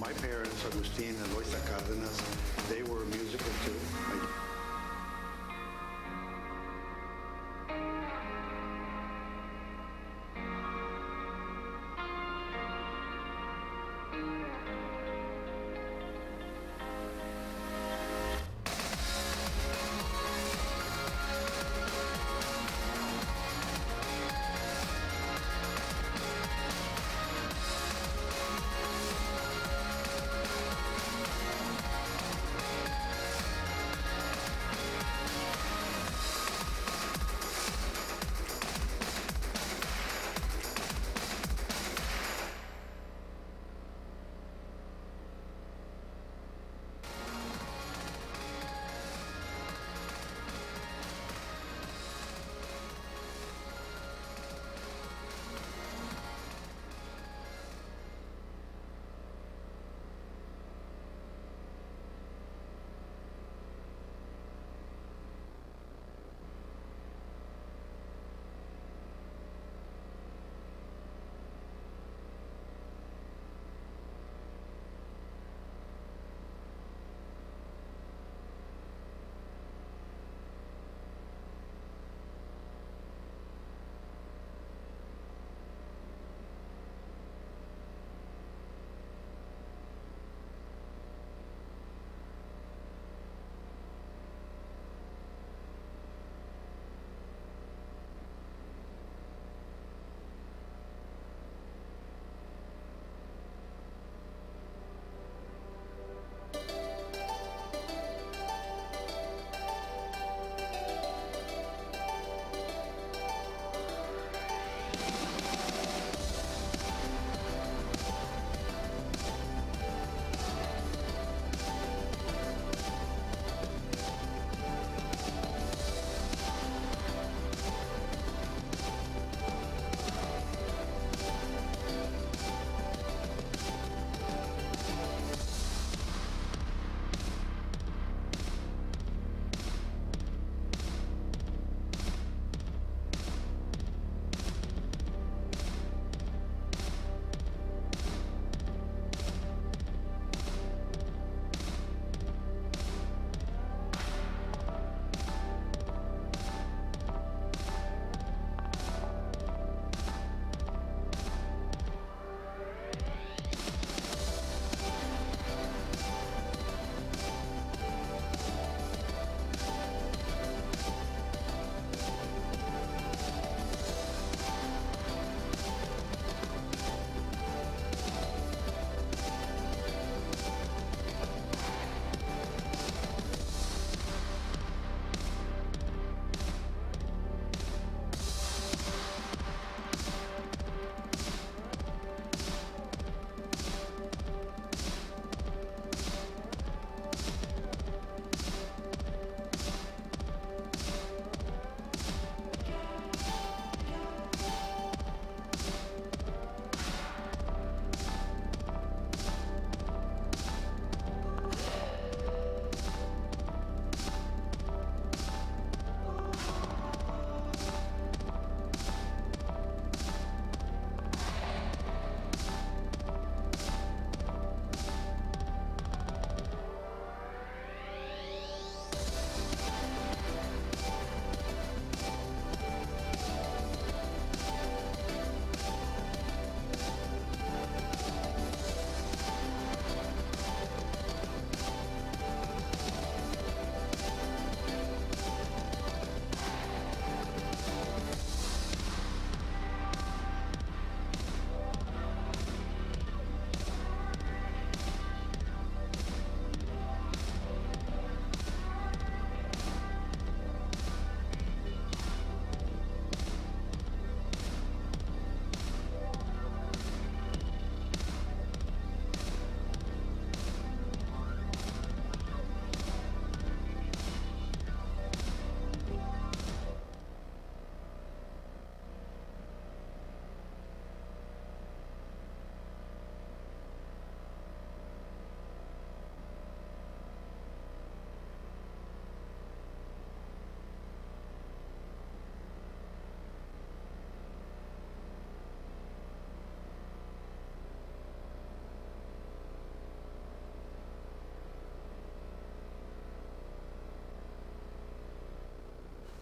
my parents, Agustin and Loisa Cárdenas, they were musical too.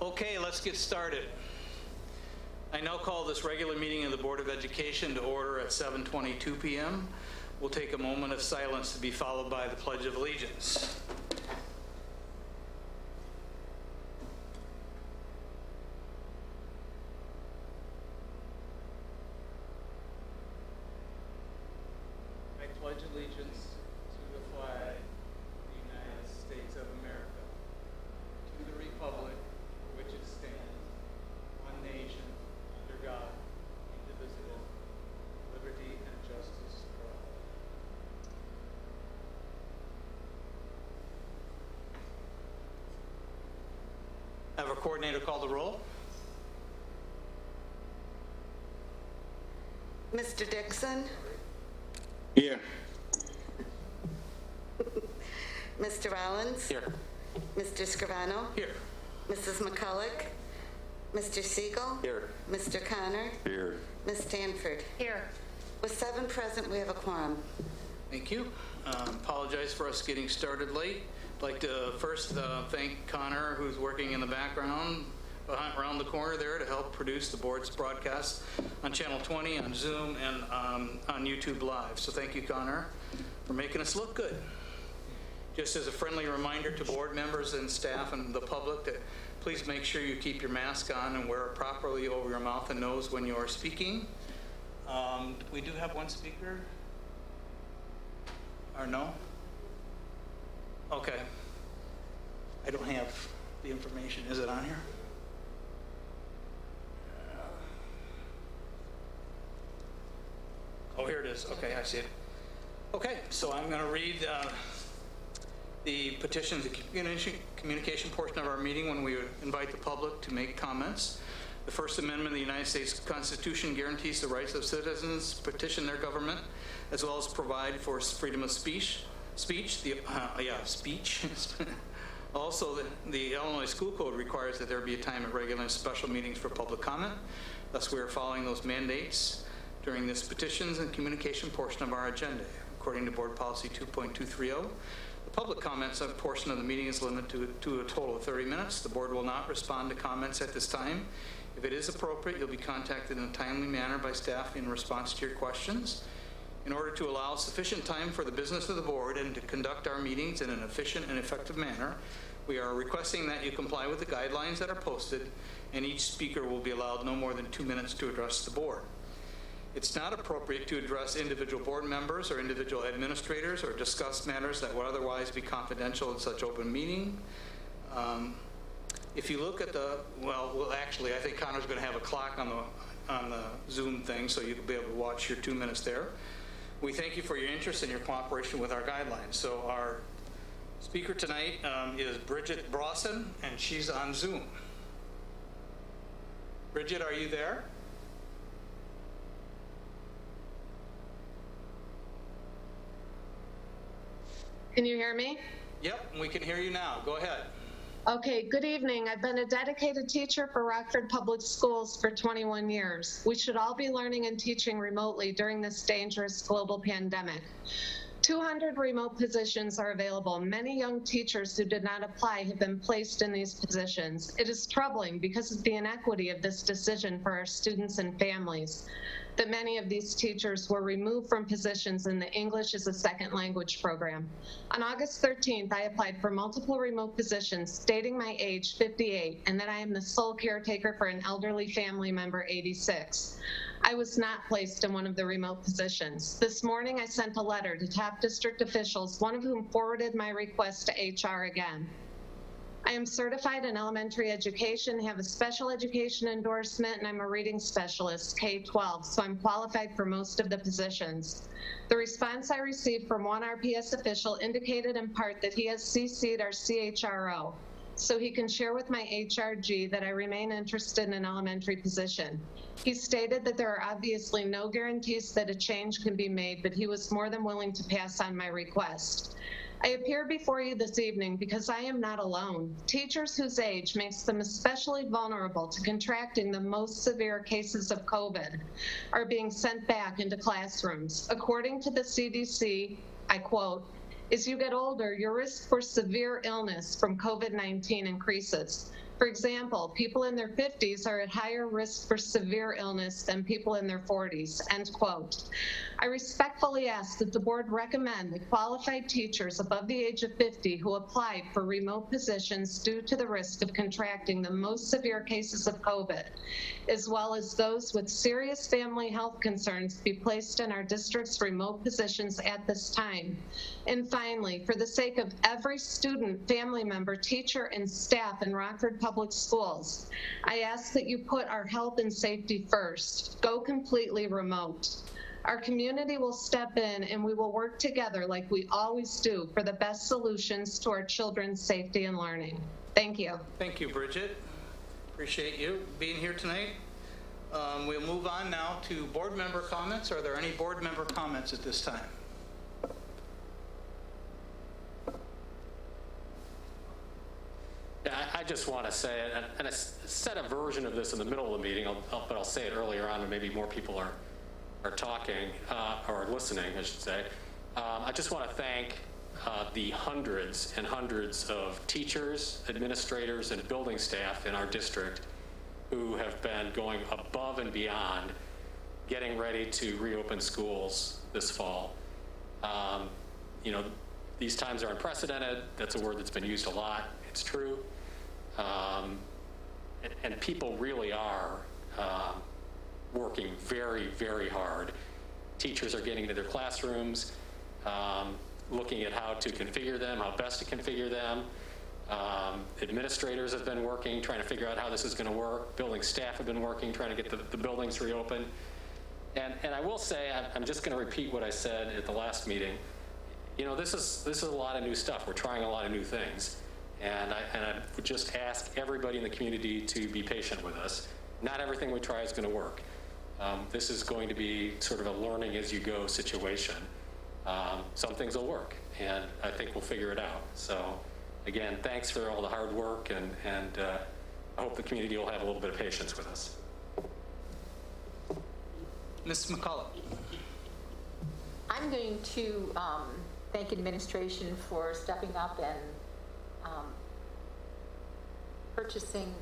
Okay, let's get started. I now call this regular meeting of the Board of Education to order at 7:22 p.m. We'll take a moment of silence to be followed by the Pledge of Allegiance. I pledge allegiance to the flag of the United States of America, to the republic for which it stands, one nation, under God, indivisible, liberty and justice for all. Have our coordinator call the roll. Mr. Dixon, Here. Mr. Rollins, Here. Mr. Scrivano, Here. Mrs. McCulloch, Mr. Siegel, Here. Mr. Connor, Here. Ms. Stanford. Here. With 7 present, we have a quorum. Thank you. Apologize for us getting started late. I'd like to first thank Connor, who's working in the background around the corner there to help produce the board's broadcast on Channel 20, on Zoom, and on YouTube Live. So thank you, Connor, for making us look good. Just as a friendly reminder to board members and staff and the public that please make sure you keep your mask on and wear it properly over your mouth and nose when you are speaking. We do have one speaker. Or no? Okay. I don't have the information. Is it on here? Oh, here it is. Okay, I see it. Okay, so I'm going to read the petitions, the communication portion of our meeting when we invite the public to make comments. The First Amendment of the United States Constitution guarantees the rights of citizens to petition their government, as well as provide for freedom of speech. Also, the Illinois School Code requires that there be a time at regular and special meetings for public comment. Thus, we are following those mandates during this petitions and communication portion of our agenda. According to Board Policy 2.230, the public comments portion of the meeting is limited to a total of 30 minutes. The board will not respond to comments at this time. If it is appropriate, you'll be contacted in a timely manner by staff in response to your questions. In order to allow sufficient time for the business of the board and to conduct our meetings in an efficient and effective manner, we are requesting that you comply with the guidelines that are posted, and each speaker will be allowed no more than 2 minutes to address the board. It's not appropriate to address individual board members or individual administrators or discuss matters that would otherwise be confidential in such open meeting. If you look at actually, I think Connor's going to have a clock on the Zoom thing, so you'll be able to watch your 2 minutes there. We thank you for your interest and your cooperation with our guidelines. So our speaker tonight is Bridget Brawson, and she's on Zoom. Bridget, are you there? Can you hear me? Yep, we can hear you now. Go ahead. Okay, good evening. I've been a dedicated teacher for Rockford Public Schools for 21 years. We should all be learning and teaching remotely during this dangerous global pandemic. 200 remote positions are available. Many young teachers who did not apply have been placed in these positions. It is troubling because of the inequity of this decision for our students and families, that many of these teachers were removed from positions in the English as a second language program. On August 13th, I applied for multiple remote positions stating my age, 58, and that I am the sole caretaker for an elderly family member, 86. I was not placed in one of the remote positions. This morning, I sent a letter to top district officials, one of whom forwarded my request to HR again. I am certified in elementary education, have a special education endorsement, and I'm a reading specialist, K-12, so I'm qualified for most of the positions. The response I received from one RPS official indicated in part that he has CC'd our CHRO, so he can share with my HRG that I remain interested in an elementary position. He stated that there are obviously no guarantees that a change can be made, but he was more than willing to pass on my request. I appear before you this evening because I am not alone. Teachers whose age makes them especially vulnerable to contracting the most severe cases of COVID are being sent back into classrooms. According to the CDC, I quote, "As you get older, your risk for severe illness from COVID-19 increases. For example, people in their 50s are at higher risk for severe illness than people in their 40s, end quote. I respectfully ask that the board recommend that qualified teachers above the age of 50 who applied for remote positions due to the risk of contracting the most severe cases of COVID, as well as those with serious family health concerns, be placed in our district's remote positions at this time. And finally, for the sake of every student, family member, teacher, and staff in Rockford Public Schools, I ask that you put our health and safety first. Go completely remote. Our community will step in and we will work together like we always do for the best solutions to our children's safety and learning. Thank you. Thank you, Bridget. Appreciate you being here tonight. We'll move on now to board member comments. Are there any board member comments at this time? Yeah, I just want to say, and I said a version of this in the middle of the meeting, but I'll say it earlier on, and maybe more people are talking, or listening, I should say. I just want to thank the hundreds and hundreds of teachers, administrators, and building staff in our district who have been going above and beyond getting ready to reopen schools this fall. You know, these times are unprecedented. That's a word that's been used a lot. It's true. And people really are working very, very hard. Teachers are getting into their classrooms, looking at how to configure them, how best to configure them. Administrators have been working, trying to figure out how this is going to work. Building staff have been working, trying to get the buildings reopened. And I will say, I'm just going to repeat what I said at the last meeting. You know, this is a lot of new stuff. We're trying a lot of new things. And I would just ask everybody in the community to be patient with us. Not everything we try is going to work. This is going to be sort of a learning as you go situation. Some things will work, and I think we'll figure it out. So again, thanks for all the hard work, and I hope the community will have a little bit of patience with us. Ms. McCullough. I'm going to thank administration for stepping up and purchasing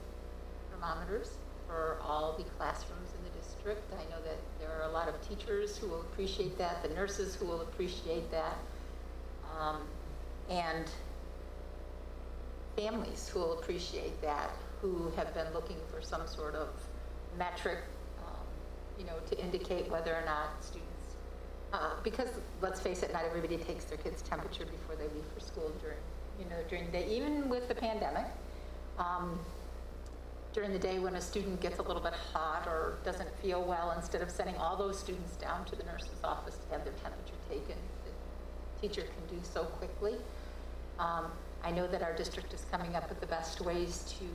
thermometers for all the classrooms in the district. I know that there are a lot of teachers who will appreciate that, the nurses who will appreciate that, and families who will appreciate that, who have been looking for some sort of metric, you know, to indicate whether or not students, because let's face it, not everybody takes their kids' temperature before they leave for school during the day, even with the pandemic. During the day when a student gets a little bit hot or doesn't feel well, instead of sending all those students down to the nurse's office to have their temperature taken, the teacher can do so quickly. I know that our district is coming up with the best ways to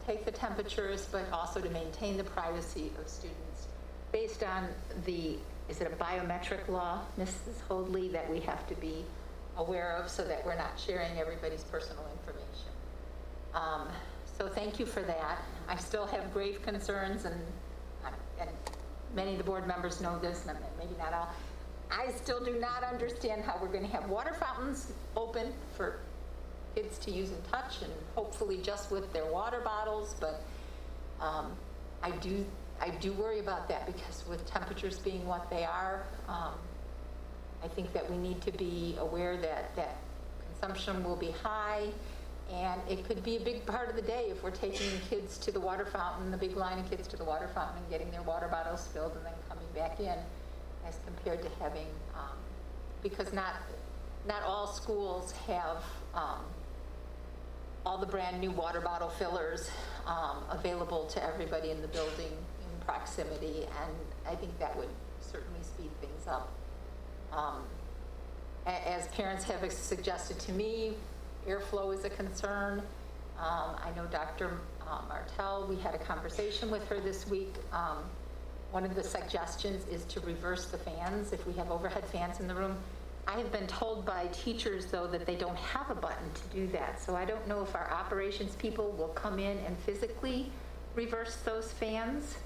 take the temperatures, but also to maintain the privacy of students based on is it a biometric law, Mrs. Hoadley, that we have to be aware of so that we're not sharing everybody's personal information. So thank you for that. I still have grave concerns, and many of the board members know this, and maybe not all. I still do not understand how we're going to have water fountains open for kids to use and touch, and hopefully just with their water bottles, but I do worry about that, because with temperatures being what they are, I think that we need to be aware that consumption will be high, and it could be a big part of the day if we're taking kids to the water fountain, the big line of kids to the water fountain and getting their water bottles filled and then coming back in, as compared to having, because not all schools have all the brand new water bottle fillers available to everybody in the building in proximity, and I think that would certainly speed things up. As parents have suggested to me, airflow is a concern. I know Dr. Martell, we had a conversation with her this week. One of the suggestions is to reverse the fans if we have overhead fans in the room. I have been told by teachers, though, that they don't have a button to do that. So I don't know if our operations people will come in and physically reverse those fans.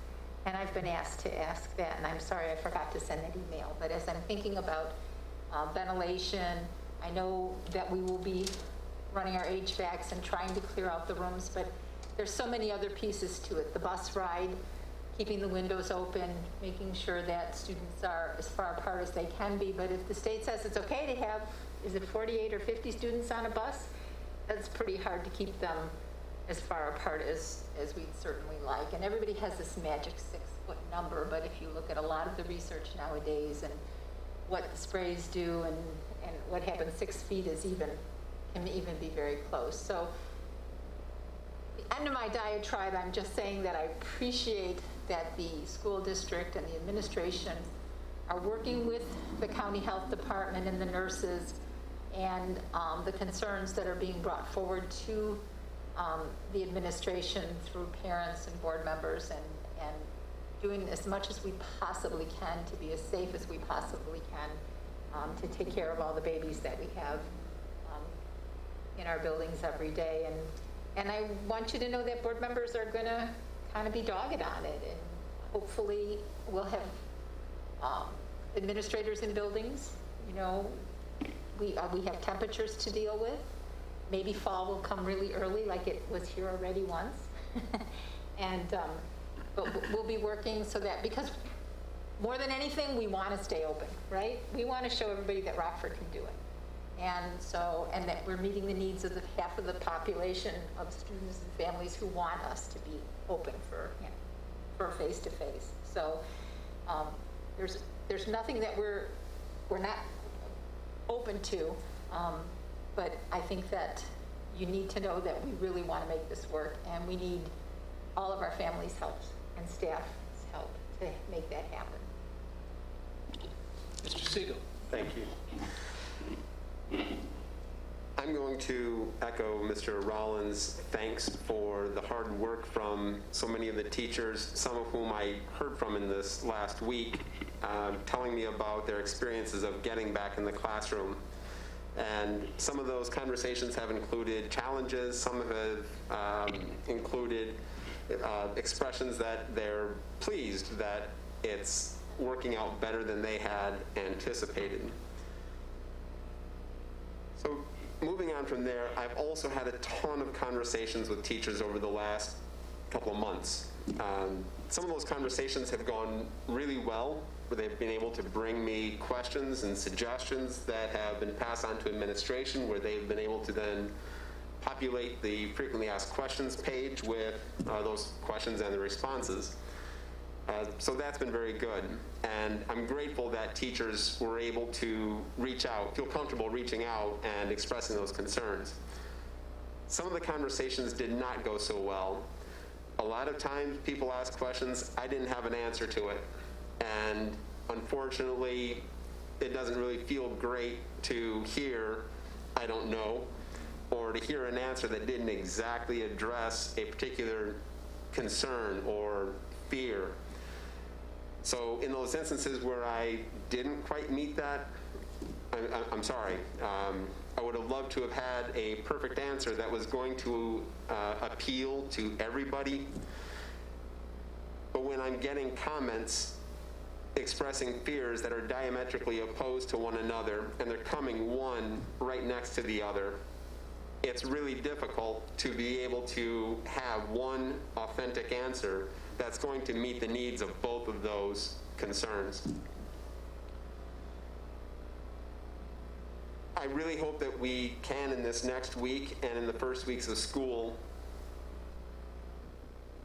And I've been asked to ask that, and I'm sorry I forgot to send that email. But as I'm thinking about ventilation, I know that we will be running our HVACs and trying to clear out the rooms, but there's so many other pieces to it. The bus ride, keeping the windows open, making sure that students are as far apart as they can be. But if the state says it's okay to have, is it 48 or 50 students on a bus? That's pretty hard to keep them as far apart as we'd certainly like. And everybody has this magic 6-foot number, but if you look at a lot of the research nowadays and what the sprays do and what happens 6 feet can even be very close. So the end of my diatribe, I'm just saying that I appreciate that the school district and the administration are working with the county health department and the nurses and the concerns that are being brought forward to the administration through parents and board members and doing as much as we possibly can to be as safe as we possibly can to take care of all the babies that we have in our buildings every day. And I want you to know that board members are going to kind of be dogged on it, and hopefully we'll have administrators in buildings. You know, we have temperatures to deal with. Maybe fall will come really early, like it was here already once. And but we'll be working so that, because more than anything, we want to stay open, right? We want to show everybody that Rockford can do it. And that we're meeting the needs of the half of the population of students and families who want us to be open for face-to-face. So there's nothing that we're not open to, but I think that you need to know that we really want to make this work, and we need all of our families' help and staff's help to make that happen. Mr. Siegel. Thank you. I'm going to echo Mr. Rollins' thanks for the hard work from so many of the teachers, some of whom I heard from in this last week, telling me about their experiences of getting back in the classroom. And some of those conversations have included challenges, some have included expressions that they're pleased that it's working out better than they had anticipated. So moving on from there, I've also had a ton of conversations with teachers over the last couple of months. Some of those conversations have gone really well, where they've been able to bring me questions and suggestions that have been passed on to administration, where they've been able to then populate the frequently asked questions page with those questions and the responses. So that's been very good. And I'm grateful that teachers were able to reach out, feel comfortable reaching out and expressing those concerns. Some of the conversations did not go so well. A lot of times people ask questions, I didn't have an answer to it. And unfortunately, it doesn't really feel great to hear, I don't know, or to hear an answer that didn't exactly address a particular concern or fear. So in those instances where I didn't quite meet that, I'm sorry. I would have loved to have had a perfect answer that was going to appeal to everybody. But when I'm getting comments expressing fears that are diametrically opposed to one another, and they're coming one right next to the other, it's really difficult to be able to have one authentic answer that's going to meet the needs of both of those concerns. I really hope that we can, in this next week and in the first weeks of school,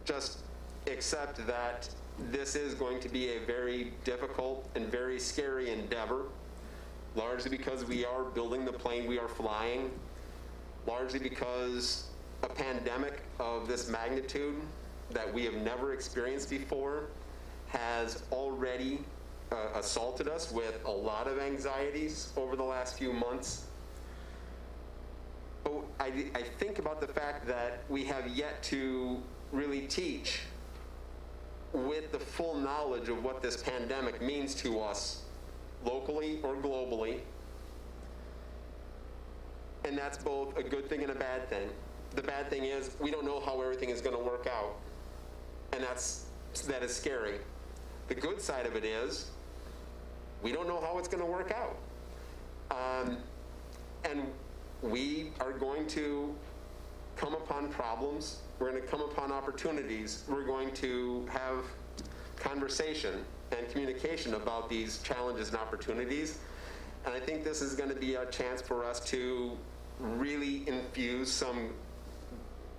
just accept that this is going to be a very difficult and very scary endeavor, largely because we are building the plane we are flying, largely because a pandemic of this magnitude that we have never experienced before has already assaulted us with a lot of anxieties over the last few months. But I think about the fact that we have yet to really teach with the full knowledge of what this pandemic means to us locally or globally. And that's both a good thing and a bad thing. The bad thing is we don't know how everything is going to work out. And that is scary. The good side of it is we don't know how it's going to work out. And we are going to come upon problems, we're going to come upon opportunities, we're going to have conversation and communication about these challenges and opportunities. And I think this is going to be a chance for us to really infuse some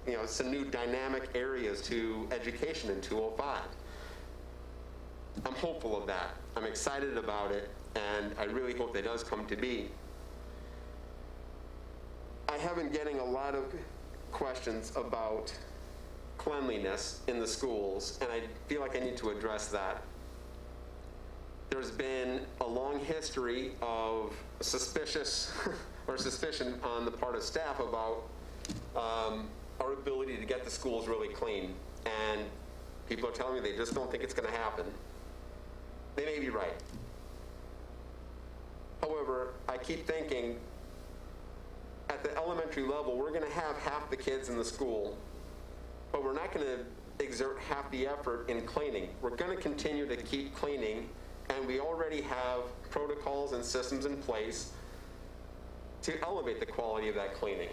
new dynamic areas to education in 205. I'm hopeful of that. I'm excited about it, and I really hope that does come to be. I have been getting a lot of questions about cleanliness in the schools, and I feel like I need to address that. There's been a long history of suspicion on the part of staff about our ability to get the schools really clean. And people are telling me they just don't think it's going to happen. They may be right. However, I keep thinking at the elementary level, we're going to have half the kids in the school, but we're not going to exert half the effort in cleaning. We're going to continue to keep cleaning, and we already have protocols and systems in place to elevate the quality of that cleaning.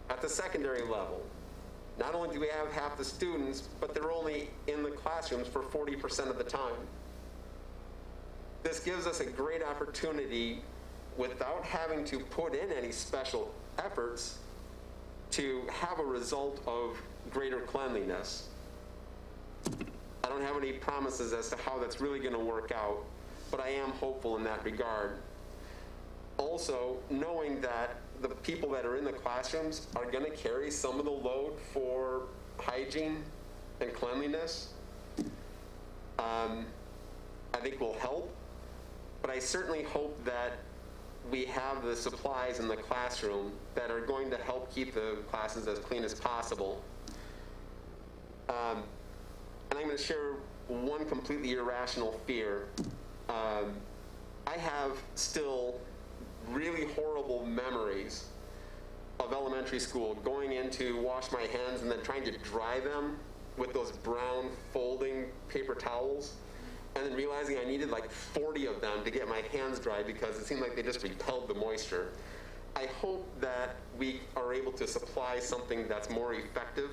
At the secondary level, not only do we have half the students, but they're only in the classrooms for 40% of the time. This gives us a great opportunity, without having to put in any special efforts, to have a result of greater cleanliness. I don't have any promises as to how that's really going to work out, but I am hopeful in that regard. Also, knowing that the people that are in the classrooms are going to carry some of the load for hygiene and cleanliness, I think will help. But I certainly hope that we have the supplies in the classroom that are going to help keep the classes as clean as possible. And I'm going to share one completely irrational fear. I have still really horrible memories of elementary school, going in to wash my hands and then trying to dry them with those brown folding paper towels, and then realizing I needed like 40 of them to get my hands dry because it seemed like they just repelled the moisture. I hope that we are able to supply something that's more effective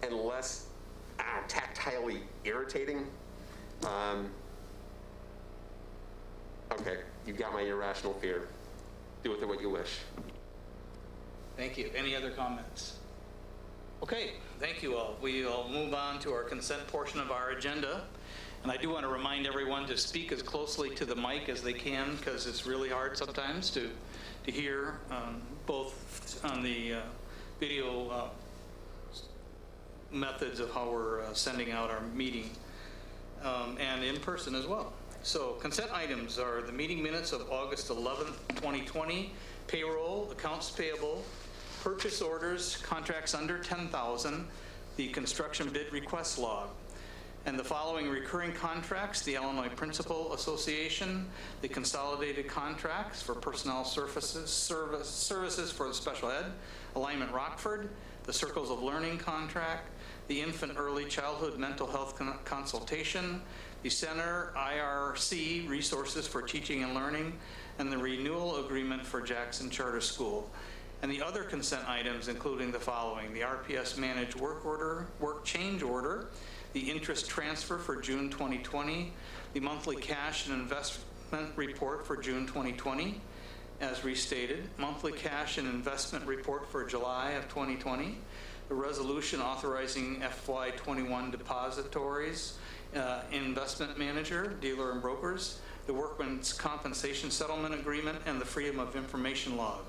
and less tactilely irritating. Okay, you've got my irrational fear. Do with it what you wish. Thank you. Any other comments? Okay, thank you all. We'll move on to our consent portion of our agenda. And I do want to remind everyone to speak as closely to the mic as they can, because it's really hard sometimes to hear, both on the video methods of how we're sending out our meeting, and in person as well. So consent items are the meeting minutes of August 11th, 2020, payroll, accounts payable, purchase orders, contracts under 10,000, the construction bid request log. And the following recurring contracts: the Illinois Principal Association, the consolidated contracts for personnel services for the special ed, Alignment Rockford, the Circles of Learning contract, the Infant Early Childhood Mental Health Consultation, the Center IRC Resources for Teaching and Learning, and the renewal agreement for Jackson Charter School. And the other consent items, including the following: the RPS managed work change order, the interest transfer for June 2020, the monthly cash and investment report for June 2020, as restated, monthly cash and investment report for July of 2020, the resolution authorizing FY21 depositories, investment manager, dealer and brokers, the workman's compensation settlement agreement, and the freedom of information log.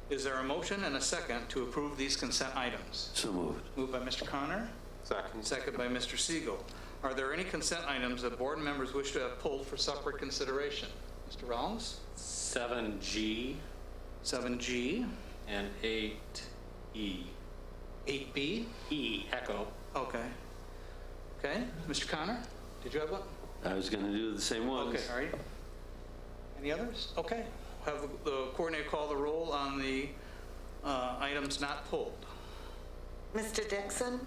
Is there a motion and a second to approve these consent items? So moved. Moved by Mr. Connor. Second. Second by Mr. Siegel. Are there any consent items that board members wish to have pulled for separate consideration? Mr. Rollins? 7G 7G. and 8E. 8B? E, echo. Okay. Okay. Mr. Connor, did you have one? I was going to do the same ones. Okay, all right. Any others? Okay. Have the coordinator call the roll on the items not pulled. Mr. Dixon?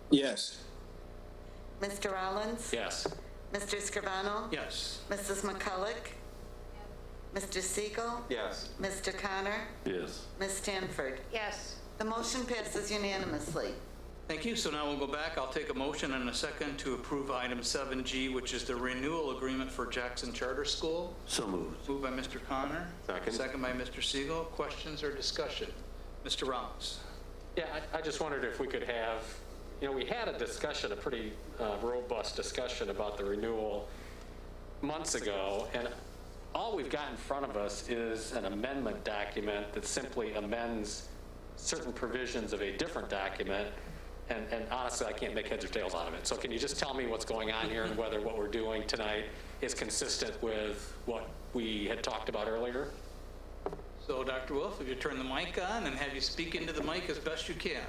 Yes. Mr. Rollins? Yes. Mr. Scrivano? Yes. Mrs. McCulloch? Mr. Siegel, Yes. Mr. Connor, Yes. Ms. Stanford. Yes. The motion passes unanimously. Thank you. So now we'll go back. I'll take a motion and a second to approve item 7G, which is the renewal agreement for Jackson Charter School. So moved. Moved by Mr. Connor. Second. Second by Mr. Siegel. Questions or discussion? Mr. Rollins. Yeah, I just wondered if we could have, we had a discussion, a pretty robust discussion about the renewal months ago, and all we've got in front of us is an amendment document that simply amends certain provisions of a different document, and honestly, I can't make heads or tails out of it. So can you just tell me what's going on here and whether what we're doing tonight is consistent with what we had talked about earlier? So, Dr. Wolf, if you turn the mic on and have you speak into the mic as best you can.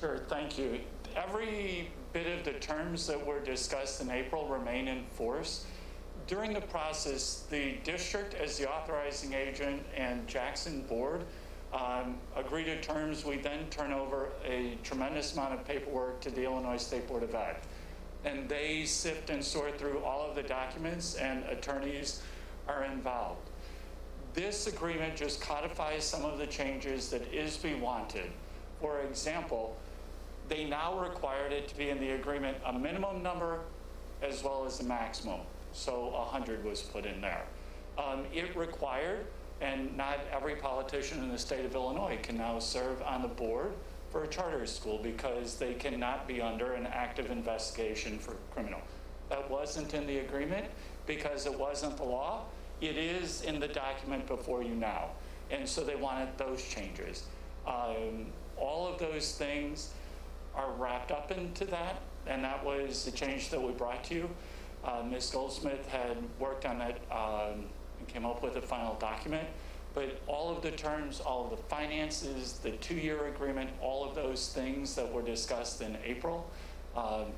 Sure, thank you. Every bit of the terms that were discussed in April remain in force. During the process, the district as the authorizing agent and Jackson Board agree to terms. We then turn over a tremendous amount of paperwork to the Illinois State Board of Ed. And they sift and sort through all of the documents, and attorneys are involved. This agreement just codifies some of the changes that ISB wanted. For example, they now required it to be in the agreement a minimum number as well as the maximum. So 100 was put in there. It required, and not every politician in the state of Illinois can now serve on the board for a charter school because they cannot be under an active investigation for criminal. That wasn't in the agreement because it wasn't the law. It is in the document before you now. And so they wanted those changes. All of those things are wrapped up into that, and that was the change that we brought to you. Ms. Goldsmith had worked on it and came up with a final document, but all of the terms, all of the finances, the 2-year agreement, all of those things that were discussed in April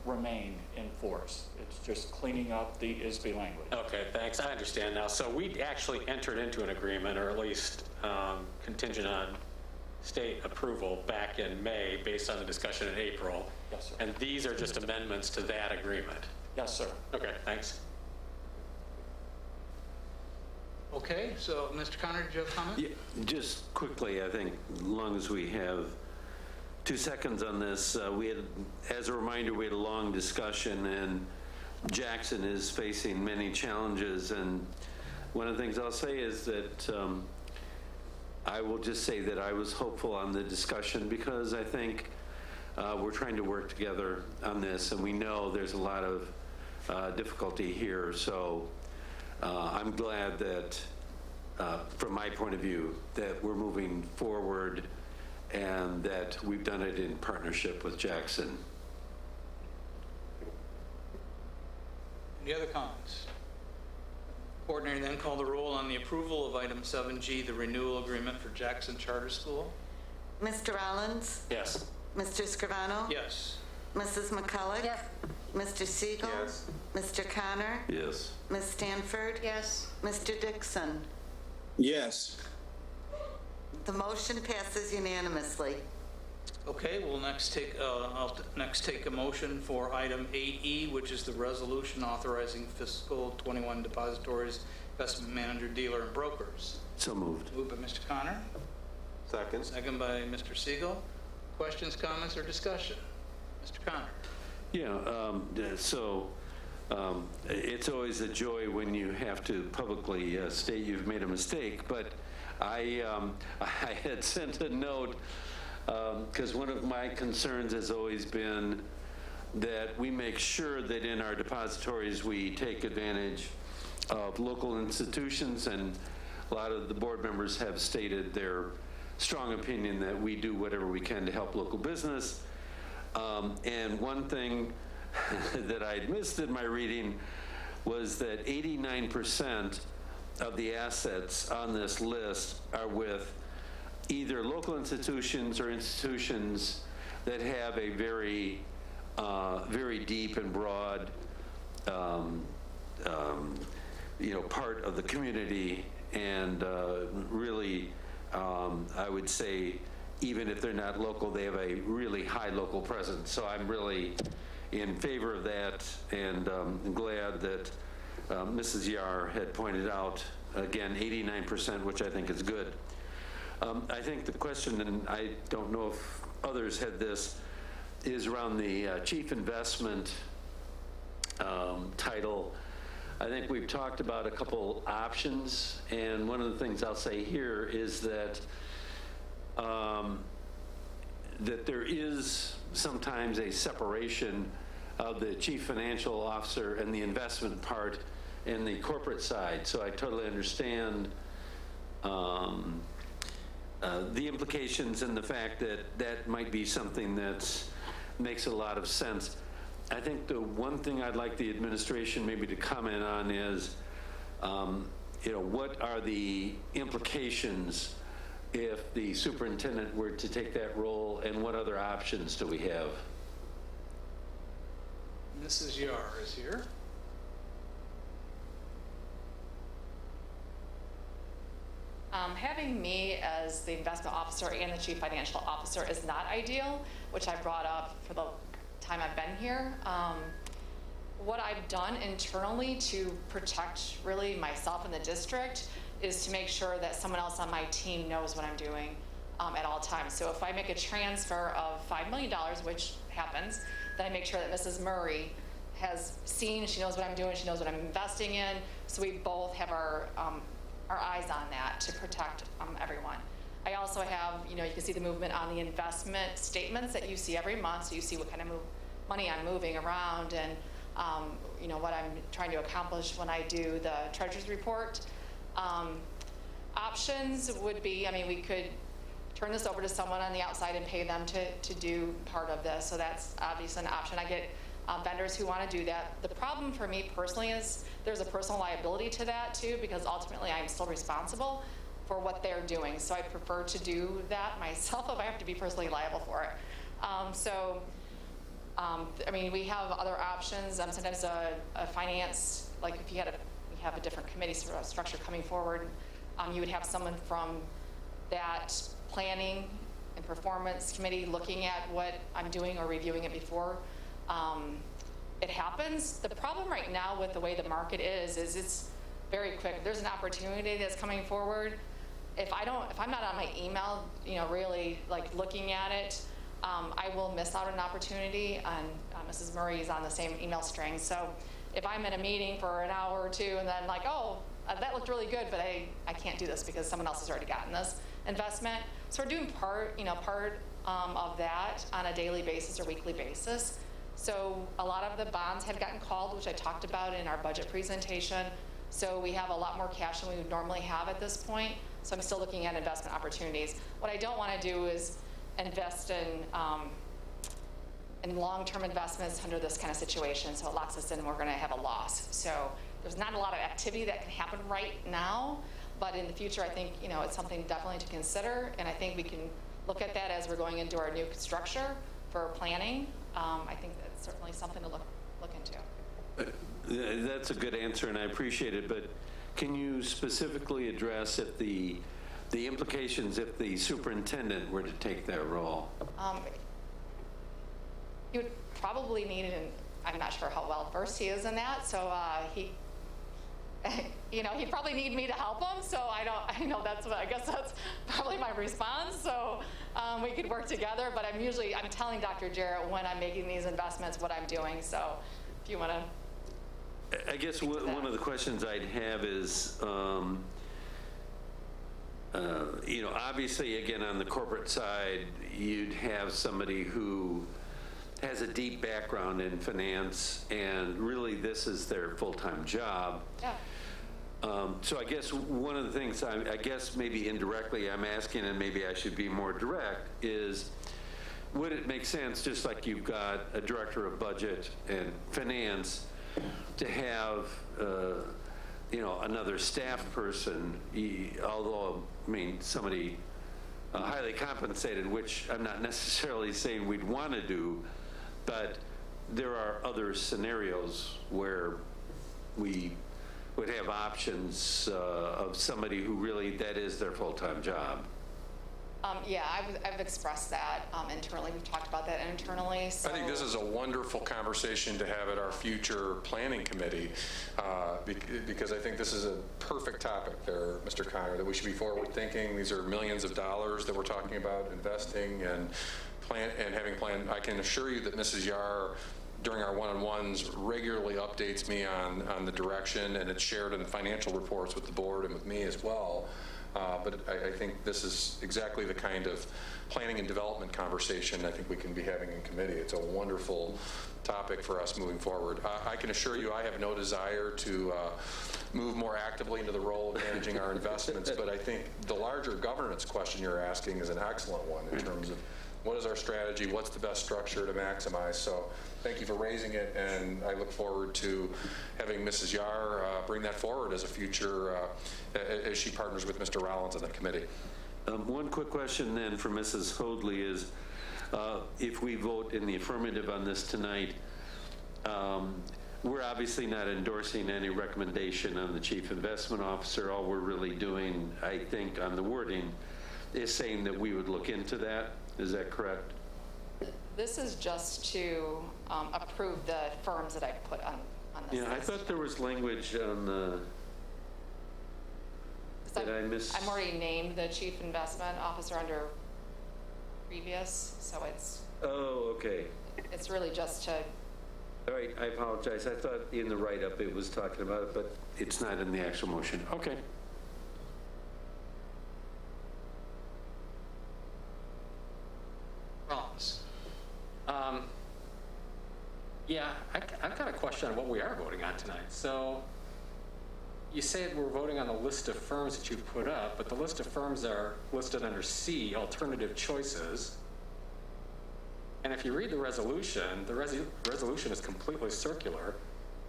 remain in force. It's just cleaning up the ISB language. Okay, thanks. I understand now. So we actually entered into an agreement, or at least contingent on state approval back in May based on the discussion in April. Yes, sir. And these are just amendments to that agreement. Yes, sir. Okay, thanks. Okay, so Mr. Connor, did you have a comment? Yeah, just quickly, I think, as long as we have 2 seconds on this, we had, as a reminder, we had a long discussion, and Jackson is facing many challenges, and one of the things I'll say is that I will just say that I was hopeful on the discussion because I think we're trying to work together on this, and we know there's a lot of difficulty here, so I'm glad that, from my point of view, that we're moving forward and that we've done it in partnership with Jackson. Any other comments? Coordinator then call the roll on the approval of item 7G, the renewal agreement for Jackson Charter School. Mr. Rollins, Yes. Mr. Scrivano, Yes. Mrs. McCulloch, Yes. Mr. Siegel, Yes. Mr. Connor, Yes. Ms. Stanford, Yes. Mr. Dixon. Yes. The motion passes unanimously. Okay, we'll next take, I'll next take a motion for item 8E, which is the resolution authorizing Fiscal 21 depositories, investment manager, dealer, and brokers. So moved. Moved by Mr. Connor, Second. second by Mr. Siegel. Questions, comments, or discussion? Mr. Connor. It's always a joy when you have to publicly state you've made a mistake, but I had sent a note because one of my concerns has always been that we make sure that in our depositories we take advantage of local institutions, and a lot of the board members have stated their strong opinion that we do whatever we can to help local business. And one thing that I'd missed in my reading was that 89% of the assets on this list are with either local institutions or institutions that have a very, very deep and broad, part of the community, and really, I would say, even if they're not local, they have a really high local presence. So I'm really in favor of that, and I'm glad that Mrs. Yar had pointed out again, 89%, which I think is good. I think the question, and I don't know if others had this, is around the chief investment title. I think we've talked about a couple options, and one of the things I'll say here is that that there is sometimes a separation of the chief financial officer and the investment part and the corporate side. So I totally understand the implications and the fact that that might be something that makes a lot of sense. I think the one thing I'd like the administration maybe to comment on is, what are the implications if the superintendent were to take that role, and what other options do we have? Mrs. Yar is here. Having me as the investment officer and the chief financial officer is not ideal, which I brought up for the time I've been here. What I've done internally to protect really myself and the district is to make sure that someone else on my team knows what I'm doing at all times. So if I make a transfer of $5 million, which happens, then I make sure that Mrs. Murray has seen, she knows what I'm doing, she knows what I'm investing in, so we both have our eyes on that to protect everyone. I also have, you can see the movement on the investment statements that you see every month, so you see what kind of money I'm moving around and what I'm trying to accomplish when I do the treasurer's report. Options would be, we could turn this over to someone on the outside and pay them to do part of this, so that's obviously an option. I get vendors who want to do that. The problem for me personally is there's a personal liability to that too, because ultimately I'm still responsible for what they're doing. So I prefer to do that myself if I have to be personally liable for it. We have other options. Sometimes a finance, like if you have a different committee structure coming forward, you would have someone from that planning and performance committee looking at what I'm doing or reviewing it before it happens. The problem right now with the way the market is it's very quick. If there's an opportunity that's coming forward, if I'm not on my email, really like looking at it, I will miss out on an opportunity. And Mrs. Murray is on the same email string. So if I'm in a meeting for an hour or two and then like, oh, that looked really good, but I can't do this because someone else has already gotten this investment. So we're doing part of that on a daily basis or weekly basis. So a lot of the bonds have gotten called, which I talked about in our budget presentation. So we have a lot more cash than we would normally have at this point. So I'm still looking at investment opportunities. What I don't want to do is invest in long-term investments under this kind of situation. So it locks us in and we're going to have a loss. So there's not a lot of activity that can happen right now, but in the future, I think, it's something definitely to consider. And I think we can look at that as we're going into our new structure for planning. I think that's certainly something to look into. That's a good answer, and I appreciate it, but can you specifically address if the implications if the superintendent were to take that role? He would probably need it, I'm not sure how well versed he is in that, so he'd probably need me to help him, so I guess that's probably my response. So we could work together, but I'm telling Dr. Jarrett when I'm making these investments what I'm doing, so if you want to. I guess one of the questions I'd have is, obviously, again, on the corporate side, you'd have somebody who has a deep background in finance, and really this is their full-time job. Yeah. So I guess one of the things, I guess maybe indirectly I'm asking, and maybe I should be more direct, is would it make sense, just like you've got a director of budget and finance, to have, another staff person, although, somebody highly compensated, which I'm not necessarily saying we'd want to do, but there are other scenarios where we would have options of somebody who really, that is their full-time job. Yeah, I've expressed that internally. We've talked about that internally. So I think this is a wonderful conversation to have at our future planning committee, because I think this is a perfect topic there, Mr. Connor, that we should be forward thinking. These are millions of dollars that we're talking about investing and having planned. I can assure you that Mrs. Yar, during our one-on-ones, regularly updates me on the direction, and it's shared in the financial reports with the board and with me as well. But I think this is exactly the kind of planning and development conversation I think we can be having in committee. It's a wonderful topic for us moving forward. I can assure you I have no desire to move more actively into the role of managing our investments, but I think the larger governance question you're asking is an excellent one in terms of what is our strategy, what's the best structure to maximize. So thank you for raising it, and I look forward to having Mrs. Yar bring that forward as a future, as she partners with Mr. Rollins on the committee. One quick question then for Mrs. Hoadley is, if we vote in the affirmative on this tonight, we're obviously not endorsing any recommendation on the Chief Investment Officer. All we're really doing, I think, on the wording is saying that we would look into that. Is that correct? this is just to approve the firms that I put on this Yeah, I list. thought there was language on the, did I miss? I'm already named the Chief Investment Officer under previous, so Oh, okay. it's really just to, All right, I apologize. I thought in the write-up it was talking about it, but it's not in the actual motion. Okay. Rollins. Yeah, I've got a question on what we are voting on tonight. So you said we're voting on the list of firms that you put up, but the list of firms are listed under C, alternative choices. And if you read the resolution is completely circular.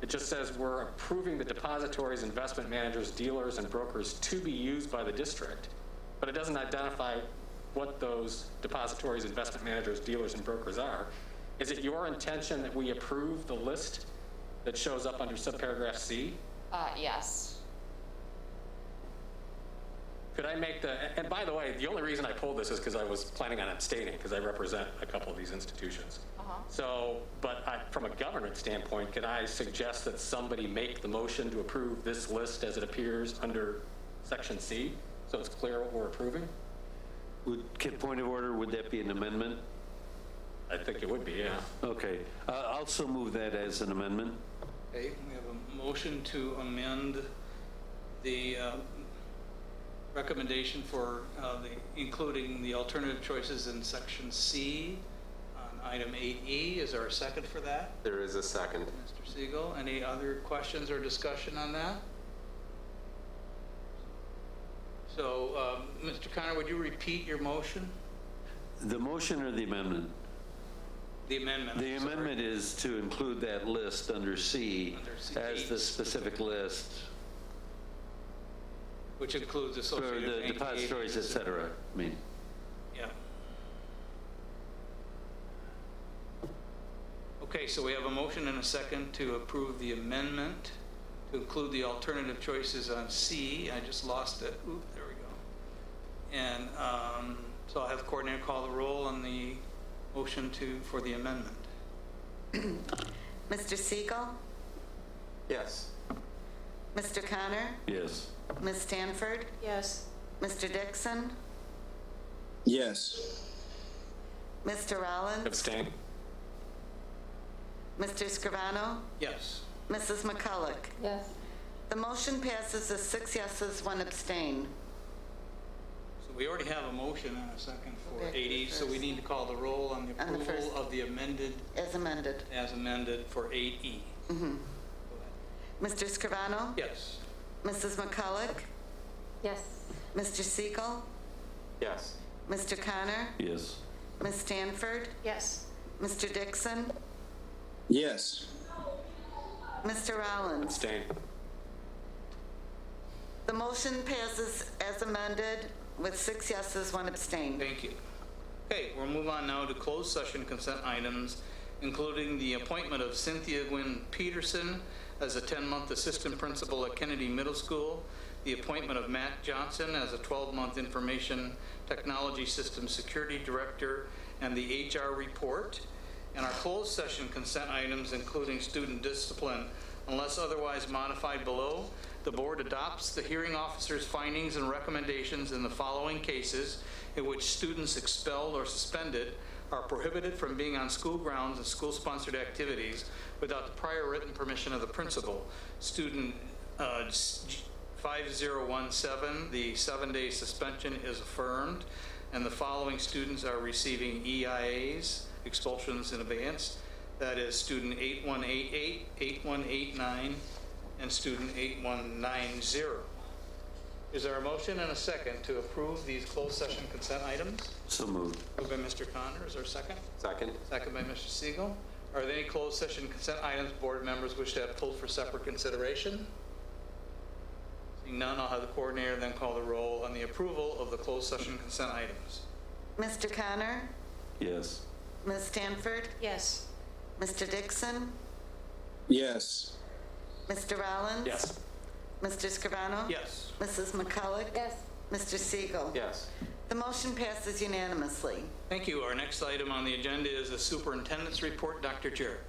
It just says we're approving the depositories, investment managers, dealers, and brokers to be used by the district. But it doesn't identify what those depositories, investment managers, dealers, and brokers are. Is it your intention that we approve the list that shows up under subparagraph C? yes. Could I make and by the way, the only reason I pulled this is because I was planning on abstaining because I represent a couple of these institutions. So, but from a governance standpoint, can I suggest that somebody make the motion to approve this list as it appears under section C? So it's clear what we're approving? Point of order, would that be an amendment? I think it would be, yeah. Okay. I'll also move that as an amendment. Okay, we have a motion to amend the recommendation for including the alternative choices in section C on item 8E. Is there a second for that? There is a second. Mr. Siegel, any other questions or discussion on that? So, Mr. Connor, would you repeat your motion? The motion or the amendment? The amendment. The I'm sorry. amendment is to include that list under C Under C. as the specific list Which includes for associated the bank depositories, et agents. cetera. I mean, Yeah. Okay, so we have a motion and a second to approve the amendment to include the alternative choices on C. I just lost it. Oop, there we go. And so I'll have the coordinator call the roll on the motion for the amendment. Mr. Siegel? Yes. Mr. Connor? yes. Ms. Stanford? Yes. Mr. Dixon? Yes. Mr. Rollins? Abstain? Mr. Scrivano? Yes. Mrs. McCulloch? Yes. The motion passes as 6 yeses, 1 abstain. So we already have a motion and a second for Okay, 80, so we first. need to call the roll on the On the approval first. of the amended, As amended. as amended for 8E. Go ahead. Mr. Scrivano? Yes. Mrs. McCulloch? Yes. Mr. Siegel? Yes. Mr. Connor? Yes. Ms. Stanford? Yes. Mr. Dixon? Yes. Mr. Rollins? Abstain? The motion passes as amended with 6 yeses, 1 abstain. Thank you. Okay, we'll move on now to closed session consent items, including the appointment of Cynthia Gwynn Peterson as a 10-month assistant principal at Kennedy Middle School, the appointment of Matt Johnson as a 12-month Information Technology Systems Security Director, and the HR report. And our closed session consent items, including student discipline, unless otherwise modified below. The board adopts the hearing officer's findings and recommendations in the following cases in which students expelled or suspended are prohibited from being on school grounds and school-sponsored activities without the prior written permission of the principal. Student 5017, the 7-day suspension is affirmed, and the following students are receiving EIAs, expulsions in advance. That is student 8188, 8189, and student 8190. Is there a motion and a second to approve these closed session consent items? So moved. Moved by Mr. Connor. Is there a second? Second. Second by Mr. Siegel. Are there any closed session consent items board members wish to have pulled for separate consideration? Seeing none, I'll have the coordinator then call the roll on the approval of the closed session consent items. Mr. Connor? Yes. Ms. Stanford? Yes. Mr. Dixon? Yes. Mr. Rollins? Yes. Mr. Scrivano? Yes. Mrs. McCulloch? Yes. Mr. Siegel? Yes. The motion passes unanimously. Thank you. Our next item on the agenda is the superintendent's report. Dr. Jarrett.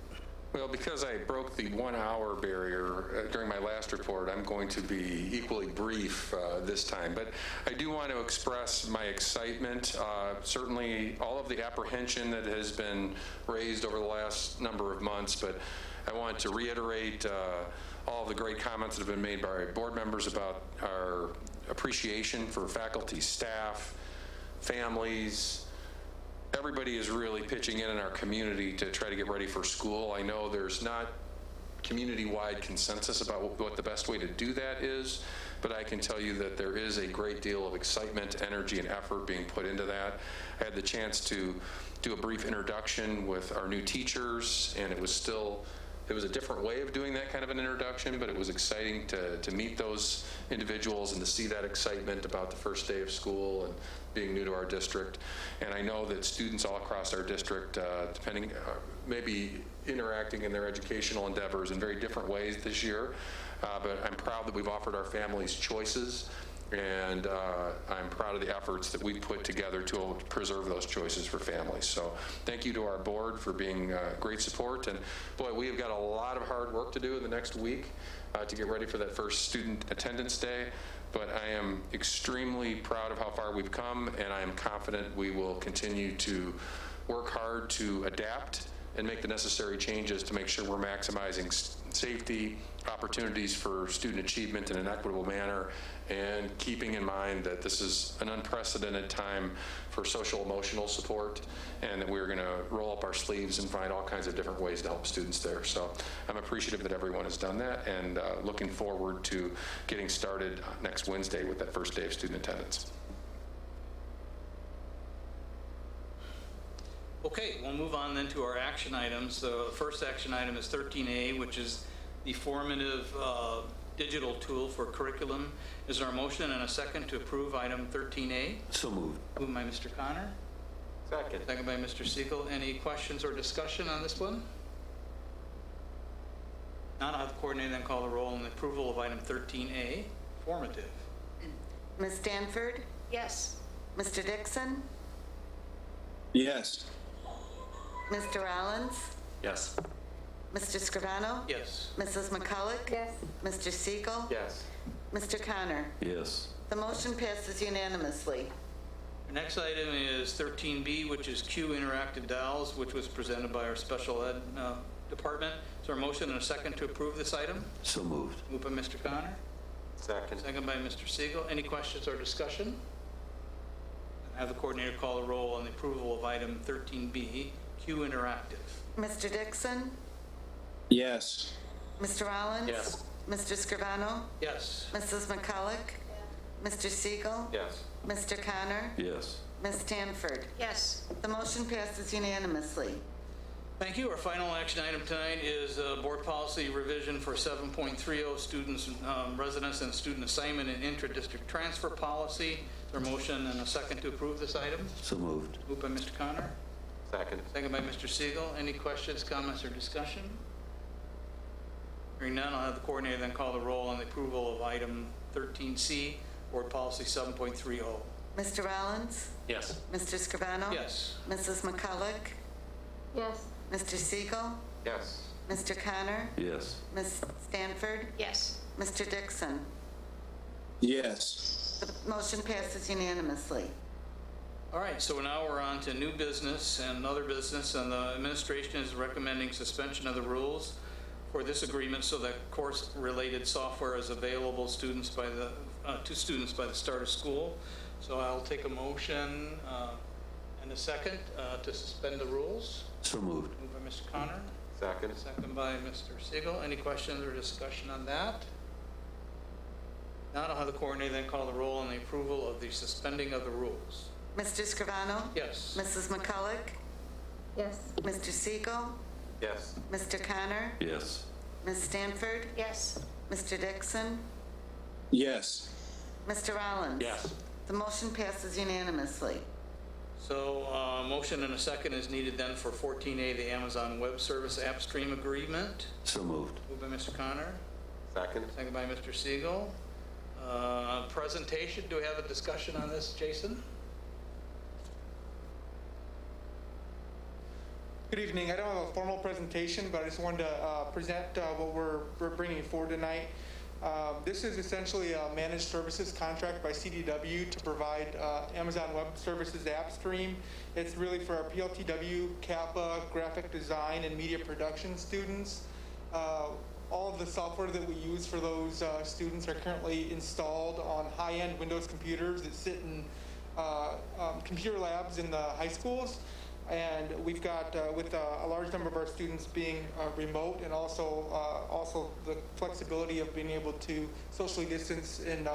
Well, because I broke the 1-hour barrier during my last report, I'm going to be equally brief this time. But I do want to express my excitement. Certainly all of the apprehension that has been raised over the last number of months, but I want to reiterate all of the great comments that have been made by our board members about our appreciation for faculty, staff, families. Everybody is really pitching in our community to try to get ready for school. I know there's not community-wide consensus about what the best way to do that is, but I can tell you that there is a great deal of excitement, energy, and effort being put into that. I had the chance to do a brief introduction with our new teachers, and it was a different way of doing that kind of an introduction, but it was exciting to meet those individuals and to see that excitement about the first day of school and being new to our district. And I know that students all across our district, maybe interacting in their educational endeavors in very different ways this year, but I'm proud that we've offered our families choices, and I'm proud of the efforts that we've put together to preserve those choices for families. So thank you to our board for being great support. And boy, we have got a lot of hard work to do in the next week to get ready for that first student attendance day. But I am extremely proud of how far we've come, and I am confident we will continue to work hard to adapt and make the necessary changes to make sure we're maximizing safety, opportunities for student achievement in an equitable manner, and keeping in mind that this is an unprecedented time for social emotional support, and that we're going to roll up our sleeves and find all kinds of different ways to help students there. So I'm appreciative that everyone has done that, and looking forward to getting started next Wednesday with that first day of student attendance. Okay, we'll move on then to our action items. So the first action item is 13A, which is the formative digital tool for curriculum. Is there a motion and a second to approve item 13A? So moved. Moved by Mr. Connor. Second. Second by Mr. Siegel. Any questions or discussion on this one? Not, I'll have the coordinator then call the roll on the approval of item 13A, formative. Ms. Stanford? Yes. Mr. Dixon? Yes. Mr. Rollins? Yes. Mr. Scrivano? Yes. Mrs. McCulloch? Yes. Mr. Siegel? Yes. Mr. Connor? Yes. The motion passes unanimously. The next item is 13B, which is Q Interactive Dials, which was presented by our special ed department. Is there a motion and a second to approve this item? So moved. Moved by Mr. Connor. Second. Second by Mr. Siegel. Any questions or discussion? Have the coordinator call the roll on the approval of item 13B, Q Interactive. Mr. Dixon? Yes. Mr. Rollins? Yes. Mr. Scrivano? Yes. Mrs. McCulloch? Mr. Siegel? Yes. Mr. Connor? Yes. Ms. Stanford? Yes. The motion passes unanimously. Thank you. Our final action item tonight is board policy revision for 7.30 students, residence and student assignment and intra-district transfer policy. Is there a motion and a second to approve this item? So moved. Moved by Mr. Connor. Second. Second by Mr. Siegel. Any questions, comments, or discussion? Hearing none, I'll have the coordinator then call the roll on the approval of item 13C, Board Policy 7.30. Mr. Rollins? Yes. Mr. Scrivano? Yes. Mrs. McCulloch? Yes. Mr. Siegel? Yes. Mr. Connor? Yes. Ms. Stanford? Yes. Mr. Dixon? Yes. The motion passes unanimously. All right, so now we're on to new business and other business, and the administration is recommending suspension of the rules for this agreement so that course-related software is available to students by the start of school. So I'll take a motion and a second to suspend the rules. So moved. Moved by Mr. Connor, Second. second by Mr. Siegel. Any questions or discussion on that? Now I'll have the coordinator then call the roll on the approval of the suspending of the rules. Mr. Scrivano? Yes. Mrs. McCulloch? Yes. Mr. Siegel? Yes. Mr. Connor? Yes. Ms. Stanford? Yes. Mr. Dixon? Yes. Mr. Rollins? Yes. The motion passes unanimously. So motion and a second is needed then for 14A, the Amazon Web Service App Stream Agreement. So moved. Moved by Mr. Connor, Second. second by Mr. Siegel. Presentation, do we have a discussion on this, Jason? Good evening. I don't have a formal presentation, but I just wanted to present what we're bringing forward tonight. This is essentially a managed services contract by CDW to provide Amazon Web Services App Stream. It's really for our PLTW, Kappa, graphic design, and media production students. All of the software that we use for those students are currently installed on high-end Windows computers that sit in computer labs in the high schools. And we've got, with a large number of our students being remote, and also the flexibility of being able to socially distance in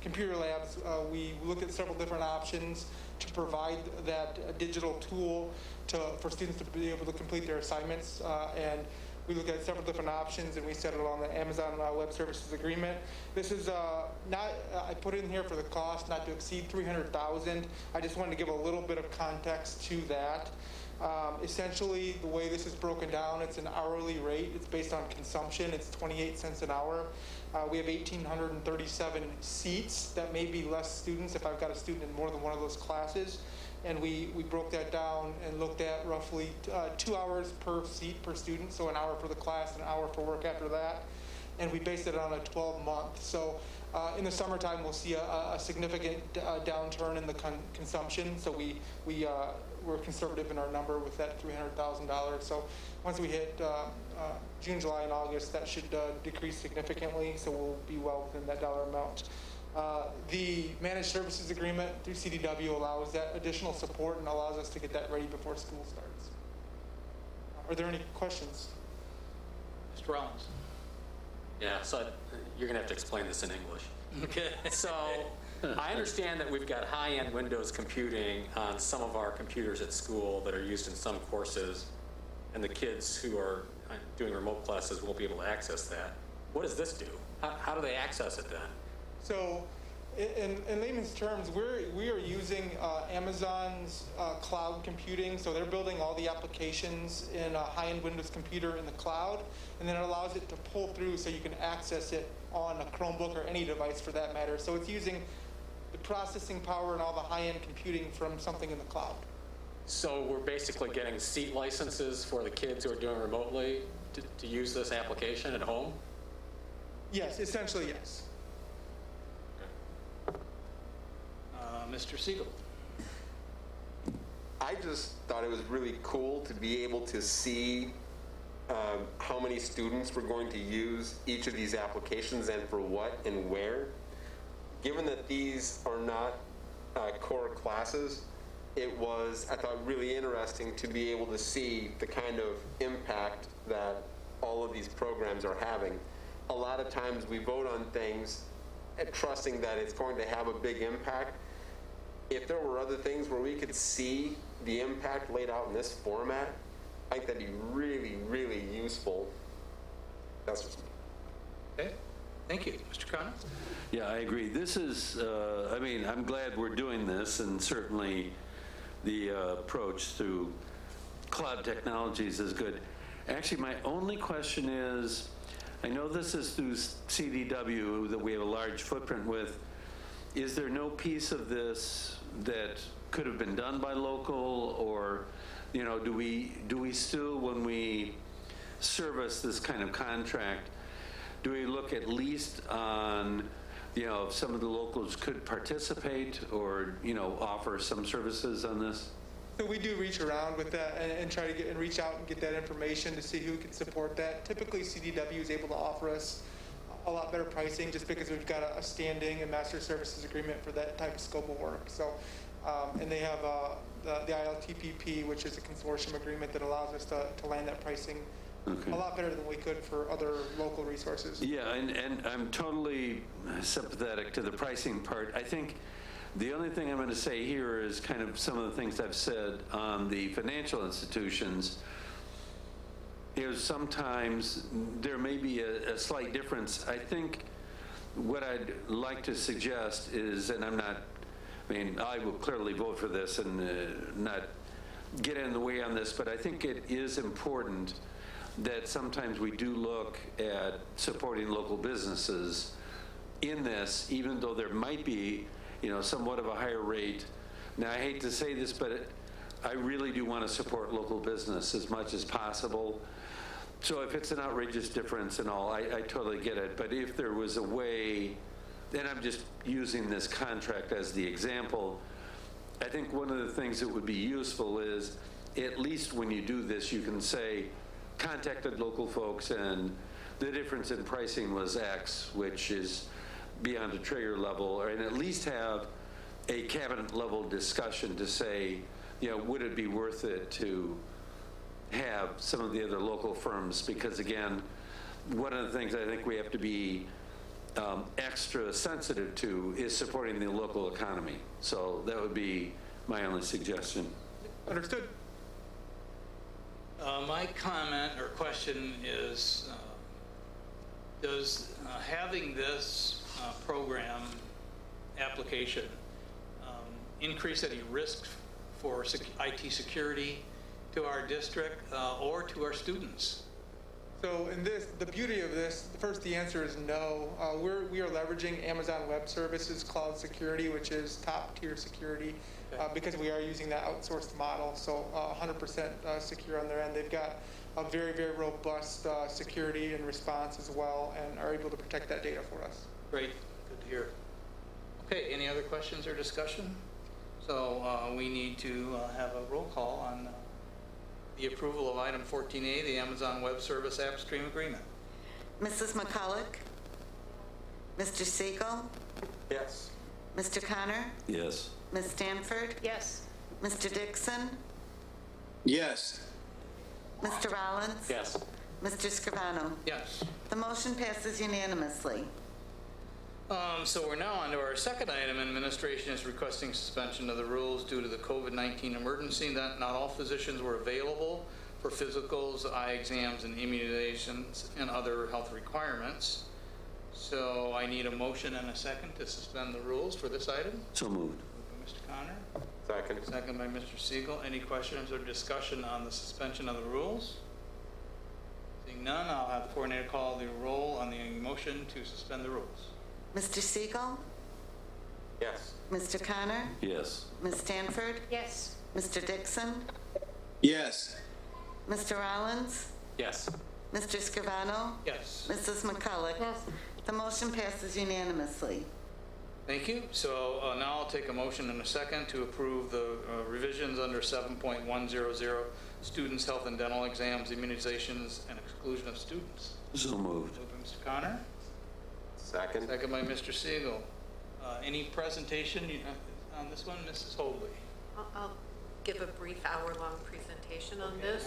computer labs, we looked at several different options to provide that digital tool for students to be able to complete their assignments. And we looked at several different options, and we settled on the Amazon Web Services Agreement. This is not, I put in here for the cost not to exceed $300,000. I just wanted to give a little bit of context to that. Essentially, the way this is broken down, it's an hourly rate. It's based on consumption. It's 28 cents an hour. We have 1,837 seats. That may be less students if I've got a student in more than one of those classes. And we broke that down and looked at roughly 2 hours per seat per student, so an hour for the class, an hour for work after that. And we based it on a 12-month. So in the summertime, we'll see a significant downturn in the consumption. So we're conservative in our number with that $300,000. So once we hit June, July, and August, that should decrease significantly. So we'll be well within that dollar amount. The managed services agreement through CDW allows that additional support and allows us to get that ready before school starts. Are there any questions? Mr. Rollins. Yeah, so you're going to have to explain this in English. Okay. So I understand that we've got high-end Windows computing on some of our computers at school that are used in some courses, and the kids who are doing remote classes won't be able to access that. What does this do? How do they access it then? So in layman's terms, we are using Amazon's cloud computing. So they're building all the applications in a high-end Windows computer in the cloud, and then it allows it to pull through so you can access it on a Chromebook or any device for that matter. So it's using the processing power and all the high-end computing from something in the cloud. So we're basically getting seat licenses for the kids who are doing remotely to use this application at home? Yes, essentially yes. Mr. Siegel. I just thought it was really cool to be able to see how many students were going to use each of these applications and for what and where. Given that these are not core classes, it was, I thought, really interesting to be able to see the kind of impact that all of these programs are having. A lot of times we vote on things trusting that it's going to have a big impact. If there were other things where we could see the impact laid out in this format, I think that'd be really, really useful. That's just me. Okay, thank you. Mr. Connor? Yeah, I agree. This is, I mean, I'm glad we're doing this, and certainly the approach through cloud technologies is good. Actually, my only question is, I know this is through CDW that we have a large footprint with. Is there no piece of this that could have been done by local, or, you know, do we still, when we service this kind of contract, do we look at least on, you know, if some of the locals could participate or, you know, offer some services on this? So we do reach around with that and try to get and reach out and get that information to see who can support that. Typically, CDW is able to offer us a lot better pricing just because we've got a standing and master services agreement for that type of scope of work. So, and they have the ILTPP, which is a consortium agreement that allows us to land that pricing a lot better than we could for other local resources. Yeah, and I'm totally sympathetic to the pricing part. I think the only thing I'm going to say here is kind of some of the things I've said on the financial institutions. Is sometimes there may be a slight difference. I think what I'd like to suggest is, and I mean, I will clearly vote for this and not get in the way on this, but I think it is important that sometimes we do look at supporting local businesses in this, even though there might be, you know, somewhat of a higher rate. Now, I hate to say this, but I really do want to support local business as much as possible. So if it's an outrageous difference and all, I totally get it. But if there was a way, and I'm just using this contract as the example, I think one of the things that would be useful is, at least when you do this, you can say, contacted local folks and the difference in pricing was X, which is beyond a trigger level, and at least have a cabinet level discussion to say, you know, would it be worth it to have some of the other local firms? Because again, one of the things I think we have to be extra sensitive to is supporting the local economy. So that would be my only suggestion. Understood. My comment or question is, does having this program application increase any risk for IT security to our district or to our students? So in this, the beauty of this, first the answer is no. We are leveraging Amazon Web Services cloud security, which is top tier security, because we are using that outsourced model. So 100% secure on their end. They've got a very, very robust security and response as well, and are able to protect that data for us. Great, good to hear. Okay, any other questions or discussion? So we need to have a roll call on the approval of item 14A, the Amazon Web Service App Stream Agreement. Mrs. McCulloch? Mr. Siegel? Yes. Mr. Connor? Yes. Ms. Stanford? Yes. Mr. Dixon? Yes. Mr. Rollins? Yes. Mr. Scrivano? Yes. The motion passes unanimously. So we're now on to our second item. Administration is requesting suspension of the rules due to the COVID-19 emergency. That not all physicians were available for physicals, eye exams, and immunizations and other health requirements. So I need a motion and a second to suspend the rules for this item. So moved. Moved by Mr. Connor. Second. Second by Mr. Siegel. Any questions or discussion on the suspension of the rules? Seeing none, I'll have the coordinator call the roll on the motion to suspend the rules. Mr. Siegel? Yes. Mr. Connor? Yes. Ms. Stanford? Yes. Mr. Dixon? Yes. Mr. Rollins? Yes. Mr. Scrivano? Yes. Mrs. McCulloch? Yes. The motion passes unanimously. Thank you. So now I'll take a motion and a second to approve the revisions under 7.100, students' health and dental exams, immunizations, and exclusion of students. So moved. Moved by Mr. Connor. Second. Second by Mr. Siegel. Any presentation on this one, Mrs. Hoadley? I'll give a brief hour-long presentation on this.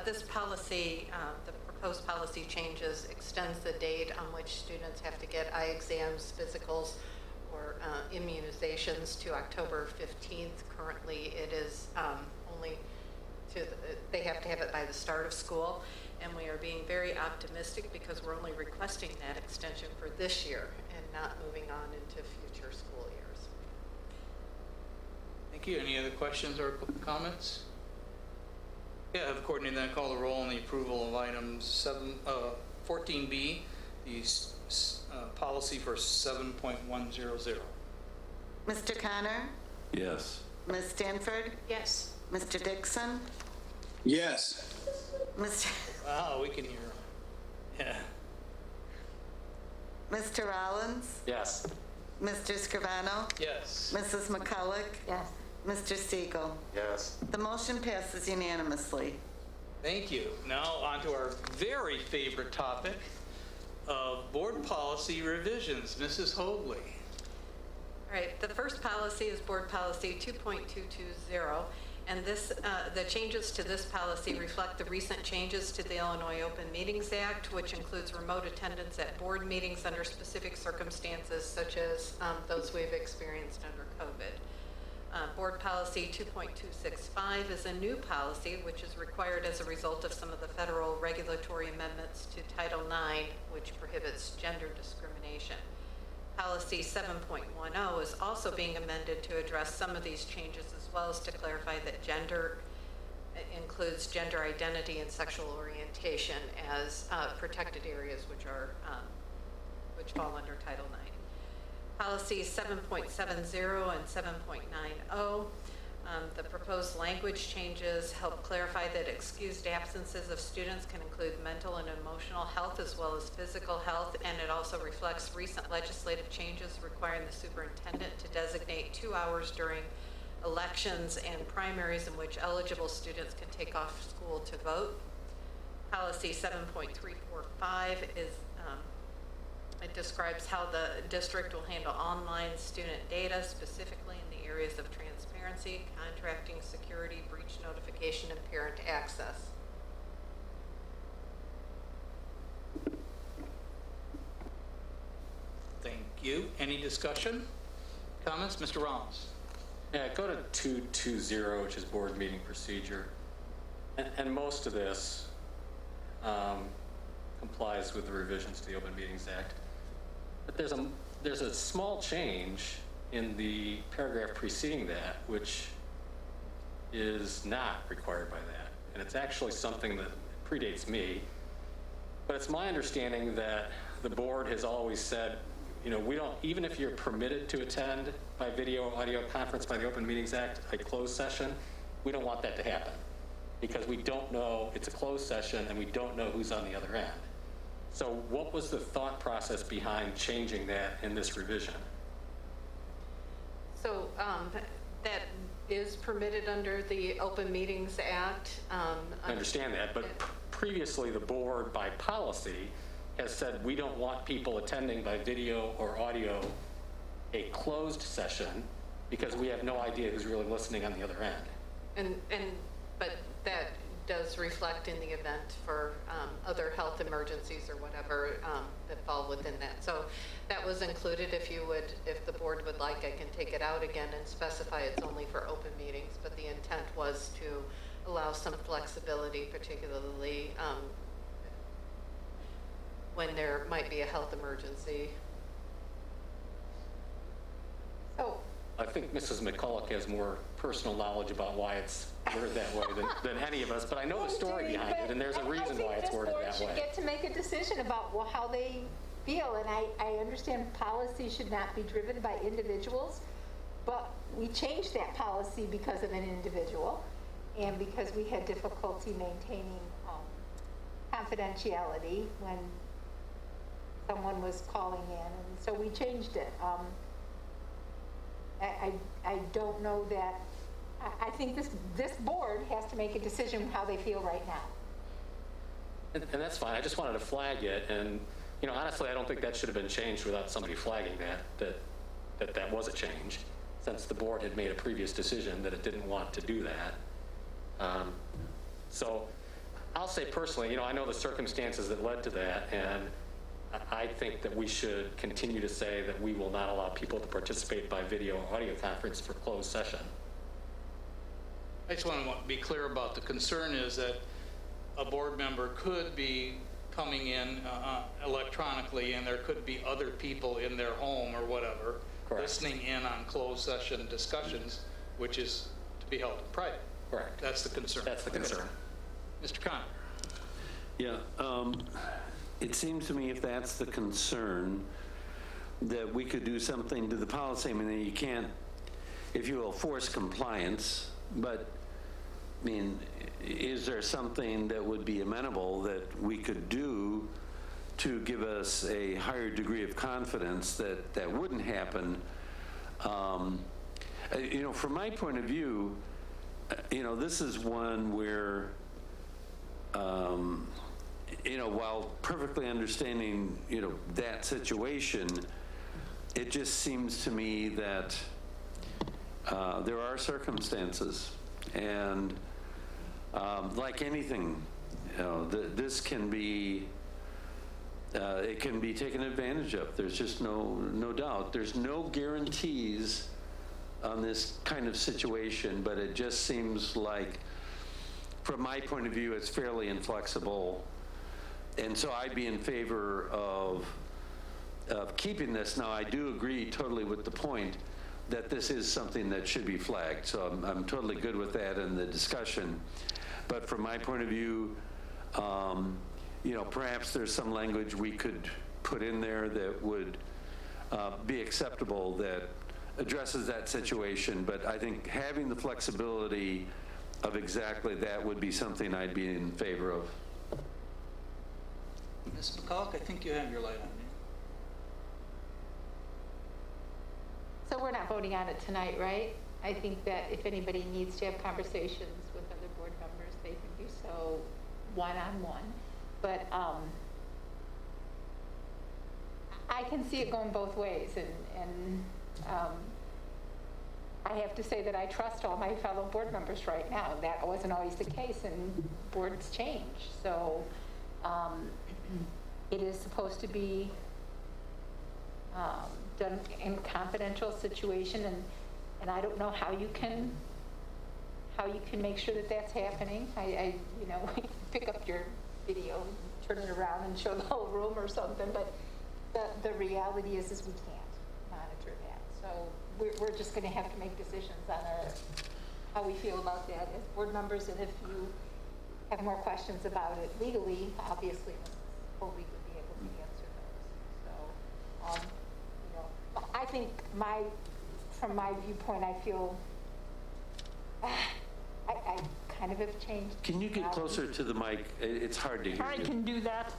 This policy, the proposed policy changes, extends the date on which students have to get eye exams, physicals, or immunizations to October 15th. Currently, it is only they have to have it by the start of school, and we are being very optimistic because we're only requesting that extension for this year and not moving on into future school years. Thank you. Any other questions or comments? Yeah, have the coordinator then call the roll on the approval of items 14B, the policy for 7.100. Mr. Connor? Yes. Ms. Stanford? Yes. Mr. Dixon? Yes. Mr. Wow, we can hear them. Yeah. Mr. Rollins? Yes. Mr. Scrivano? Yes. Mrs. McCulloch? Yes. Mr. Siegel? Yes. The motion passes unanimously. Thank you. Now on to our very favorite topic of board policy revisions. Mrs. Hoadley. All right, the first policy is Board Policy 2.220, and this, the changes to this policy reflect the recent changes to the Illinois Open Meetings Act, which includes remote attendance at board meetings under specific circumstances, such as those we've experienced under COVID. Board Policy 2.265 is a new policy, which is required as a result of some of the federal regulatory amendments to Title IX, which prohibits gender discrimination. Policy 7.10 is also being amended to address some of these changes, as well as to clarify that gender includes gender identity and sexual orientation as protected areas, which fall under Title IX. Policies 7.70 and 7.90. The proposed language changes help clarify that excused absences of students can include mental and emotional health as well as physical health, and it also reflects recent legislative changes requiring the superintendent to designate 2 hours during elections and primaries in which eligible students can take off school to vote. Policy 7.345 is it describes how the district will handle online student data, specifically in the areas of transparency, contracting, security, breach notification, and parent access. Thank you. Any discussion? Comments? Mr. Rollins. Yeah, go to 220, which is board meeting procedure. And most of this complies with the revisions to the Open Meetings Act. But there's a small change in the paragraph preceding that, which is not required by that. And it's actually something that predates me. But it's my understanding that the board has always said, you know, we don't, even if you're permitted to attend by video audio conference by the Open Meetings Act, a closed session, we don't want that to happen because we don't know, it's a closed session and we don't know who's on the other end. So what was the thought process behind changing that in this revision? So that is permitted under the Open Meetings Act. I understand that, but previously the board by policy has said we don't want people attending by video or audio a closed session because we have no idea who's really listening on the other end. But that does reflect in the event for other health emergencies or whatever that fall within that. So that was included. If the board would like, I can take it out again and specify it's only for open meetings, but the intent was to allow some flexibility, particularly when there might be a health emergency. So I think Mrs. McCulloch has more personal knowledge about why it's worded that way than any of us, but I know the story behind it, and there's a reason why it's worded that I think this board should way. get to make a decision about how they feel, and I understand policy should not be driven by individuals, but we changed that policy because of an individual, and because we had difficulty maintaining confidentiality when someone was calling in, and so we changed it. I don't know that, I think this board has to make a decision how they feel right now. And that's fine, I just wanted to flag it, and, you know, honestly, I don't think that should have been changed without somebody flagging that was a change, since the board had made a previous decision that it didn't want to do that. So I'll say personally, you know, I know the circumstances that led to that, and I think that we should continue to say that we will not allow people to participate by video or audio conference for closed session. I just want to be clear about the concern is that a board member could be coming in electronically, and there could be other people in their home or whatever, Correct. listening in on closed session discussions, which is to be held in private. Correct. That's the concern. That's the concern. Mr. Connor? Yeah, it seems to me if that's the concern, that we could do something to the policy. I mean, you can't, if you will, force compliance, but, I mean, is there something that would be amenable that we could do to give us a higher degree of confidence that that wouldn't happen? You know, from my point of view, you know, this is one where, you know, while perfectly understanding, you know, that situation, it just seems to me that there are circumstances, and like anything, you know, this can be, it can be taken advantage of. There's just no doubt. There's no guarantees on this kind of situation, but it just seems like, from my point of view, it's fairly inflexible. And so I'd be in favor of keeping this. Now, I do agree totally with the point that this is something that should be flagged. So I'm totally good with that in the discussion. But from my point of view, you know, perhaps there's some language we could put in there that would be acceptable, that addresses that situation. But I think having the flexibility of exactly that would be something I'd be in favor of. Ms. McCulloch, I think you have your light on. So we're not voting on it tonight, right? I think that if anybody needs to have conversations with other board members, they can do so one-on-one. But I can see it going both ways, and I have to say that I trust all my fellow board members right now. That wasn't always the case, and boards change. So it is supposed to be done in confidential situation, and I don't know how you can make sure that that's happening. I you know, pick up your video, turn it around, and show the whole room or something. But the reality is we can't monitor that. So we're just going to have to make decisions on how we feel about that as board members. And if you have more questions about it legally, obviously, Mrs. Colby would be able to answer those. So, you know, I think from my viewpoint, I feel I kind of have changed. Can you get closer to the mic? It's hard to hear I you. can do that.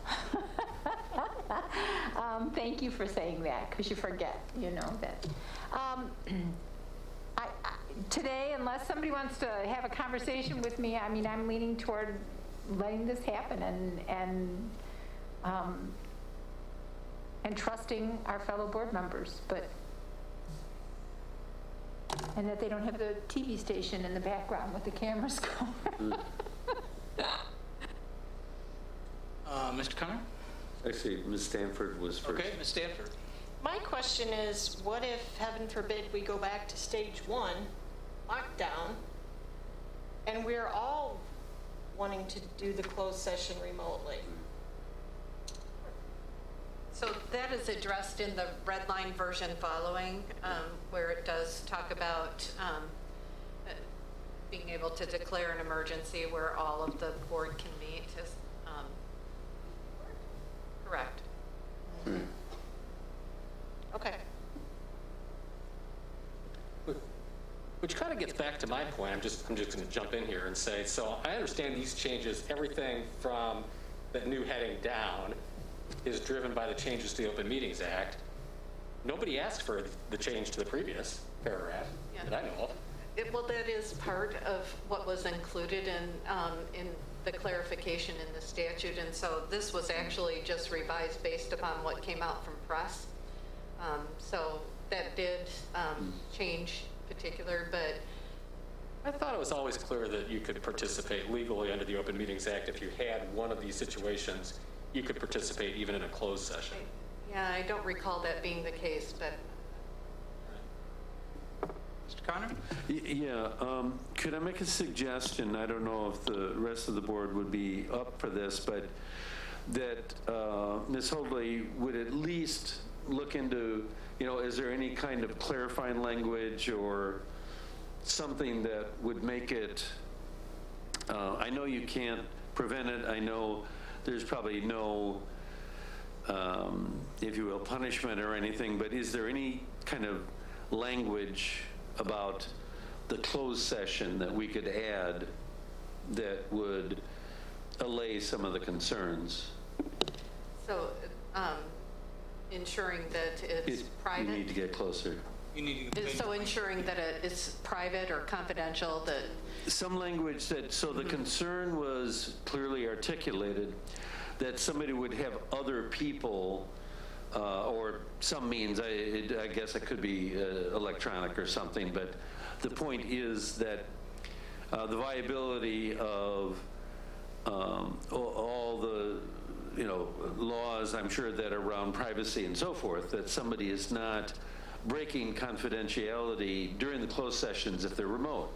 Thank you for saying that, because you forget, you know, that. Today, unless somebody wants to have a conversation with me, I mean, I'm leaning toward letting this happen and trusting our fellow board members, and that they don't have the TV station in the background with the cameras going. Mr. Connor? Actually, Ms. Stanford was first. Okay, Ms. Stanford. My question is, what if, heaven forbid, we go back to stage 1, lockdown, and we're all wanting to do the closed session remotely? So that is addressed in the red line version following, where it does talk about being able to declare an emergency where all of the board can meet. Correct. Okay. Which kind of gets back to my point. I'm just going to jump in here and say, so I understand these changes, everything from that new heading down is driven by the changes to the Open Meetings Act. Nobody asked for the change to the previous paragraph that I know of. Well, that is part of what was included in the clarification in the statute, and so this was actually just revised based upon what came out from press. So that did change particular, but I thought it was always clear that you could participate legally under the Open Meetings Act. If you had one of these situations, you could participate even in a closed session. yeah, I don't recall that being the case, but Mr. Connor? Yeah, could I make a suggestion? I don't know if the rest of the board would be up for this, but that Ms. Hoadley would at least look into, you know, is there any kind of clarifying language or something that would make it, I know you can't prevent it? I know there's probably no, if you will, punishment or anything, but is there any kind of language about the closed session that we could add that would allay some of the concerns? So ensuring that it's private? You need to get closer. You need to So ensuring that it's private or confidential, that, Some language that, so the concern was clearly articulated, that somebody would have other people, or some means, I guess it could be electronic or something, but the point is that the viability of all the, laws, I'm sure, that are around privacy and so forth, that somebody is not breaking confidentiality during the closed sessions if they're remote.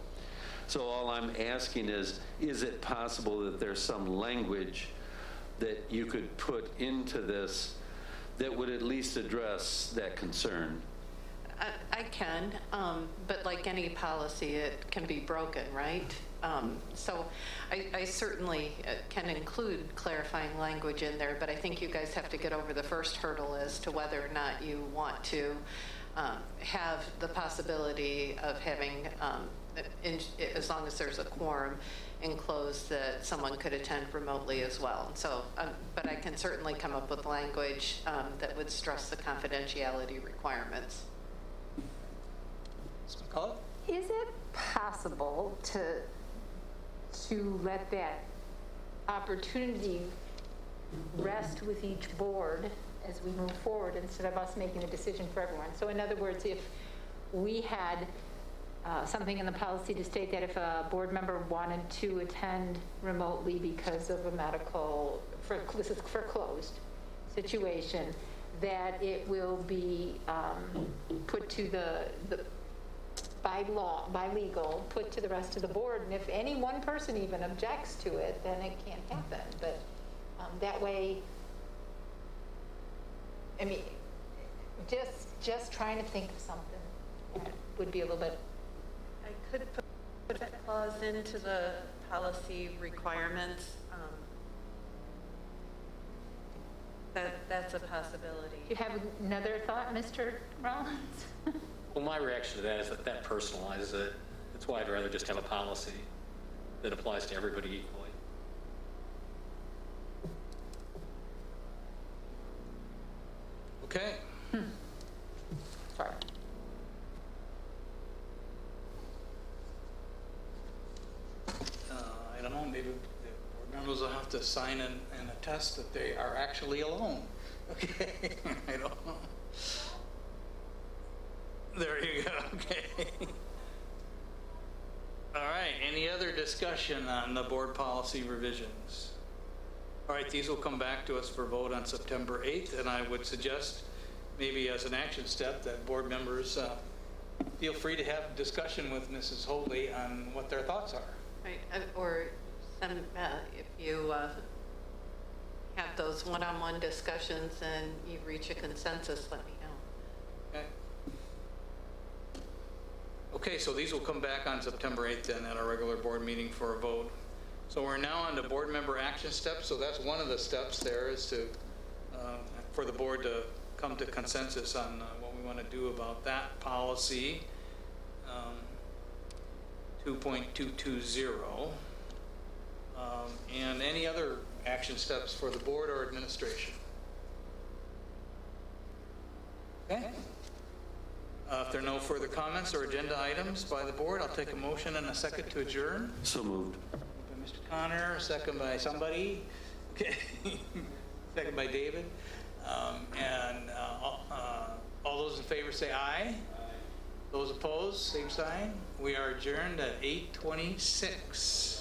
So all I'm asking is it possible that there's some language that you could put into this that would at least address that concern? I can, but like any policy, it can be broken, right? So I certainly can include clarifying language in there, but I think you guys have to get over the first hurdle as to whether or not you want to have the possibility of having, as long as there's a quorum, enclosed that someone could attend remotely as well. So, but I can certainly come up with language that would stress the confidentiality requirements. Is it possible to let that opportunity rest with each board as we move forward instead of us making a decision for everyone? So in other words, if we had something in the policy to state that if a board member wanted to attend remotely because of a medical, this is for closed situation, that it will be put to the by law, by legal, put to the rest of the board. And if any one person even objects to it, then it can't happen. But that way, I mean, just trying to think of something that would be a little bit. I could put a clause into the policy requirements. That's a possibility. Do you have another thought, Mr. Rollins? Well, my reaction to that is that personalizes it. That's why I'd rather just have a policy that applies to everybody equally. Okay. Sorry. I don't know, maybe the board members will have to sign and attest that they are actually alone. Okay, I don't know. There you go, okay. All right, any other discussion on the board policy revisions? All right, these will come back to us for vote on September 8th, and I would suggest maybe as an action step that board members feel free to have discussion with Mrs. Hoadley on what their thoughts are. Right, or some, if you have those one-on-one discussions and you reach a consensus, let me know. Okay. Okay, so these will come back on September 8th then at our regular board meeting for a vote. So we're now on to board member action steps. So that's one of the steps there is to, for the board to come to consensus on what we want to do about that policy. 2.220. And any other action steps for the board or administration? Okay. If there are no further comments or agenda items by the board, I'll take a motion and a second to adjourn. So moved. By Mr. Connor, a second by somebody. Okay. Second by David. All those in favor say aye. Those opposed, same sign. We are adjourned at 8:26.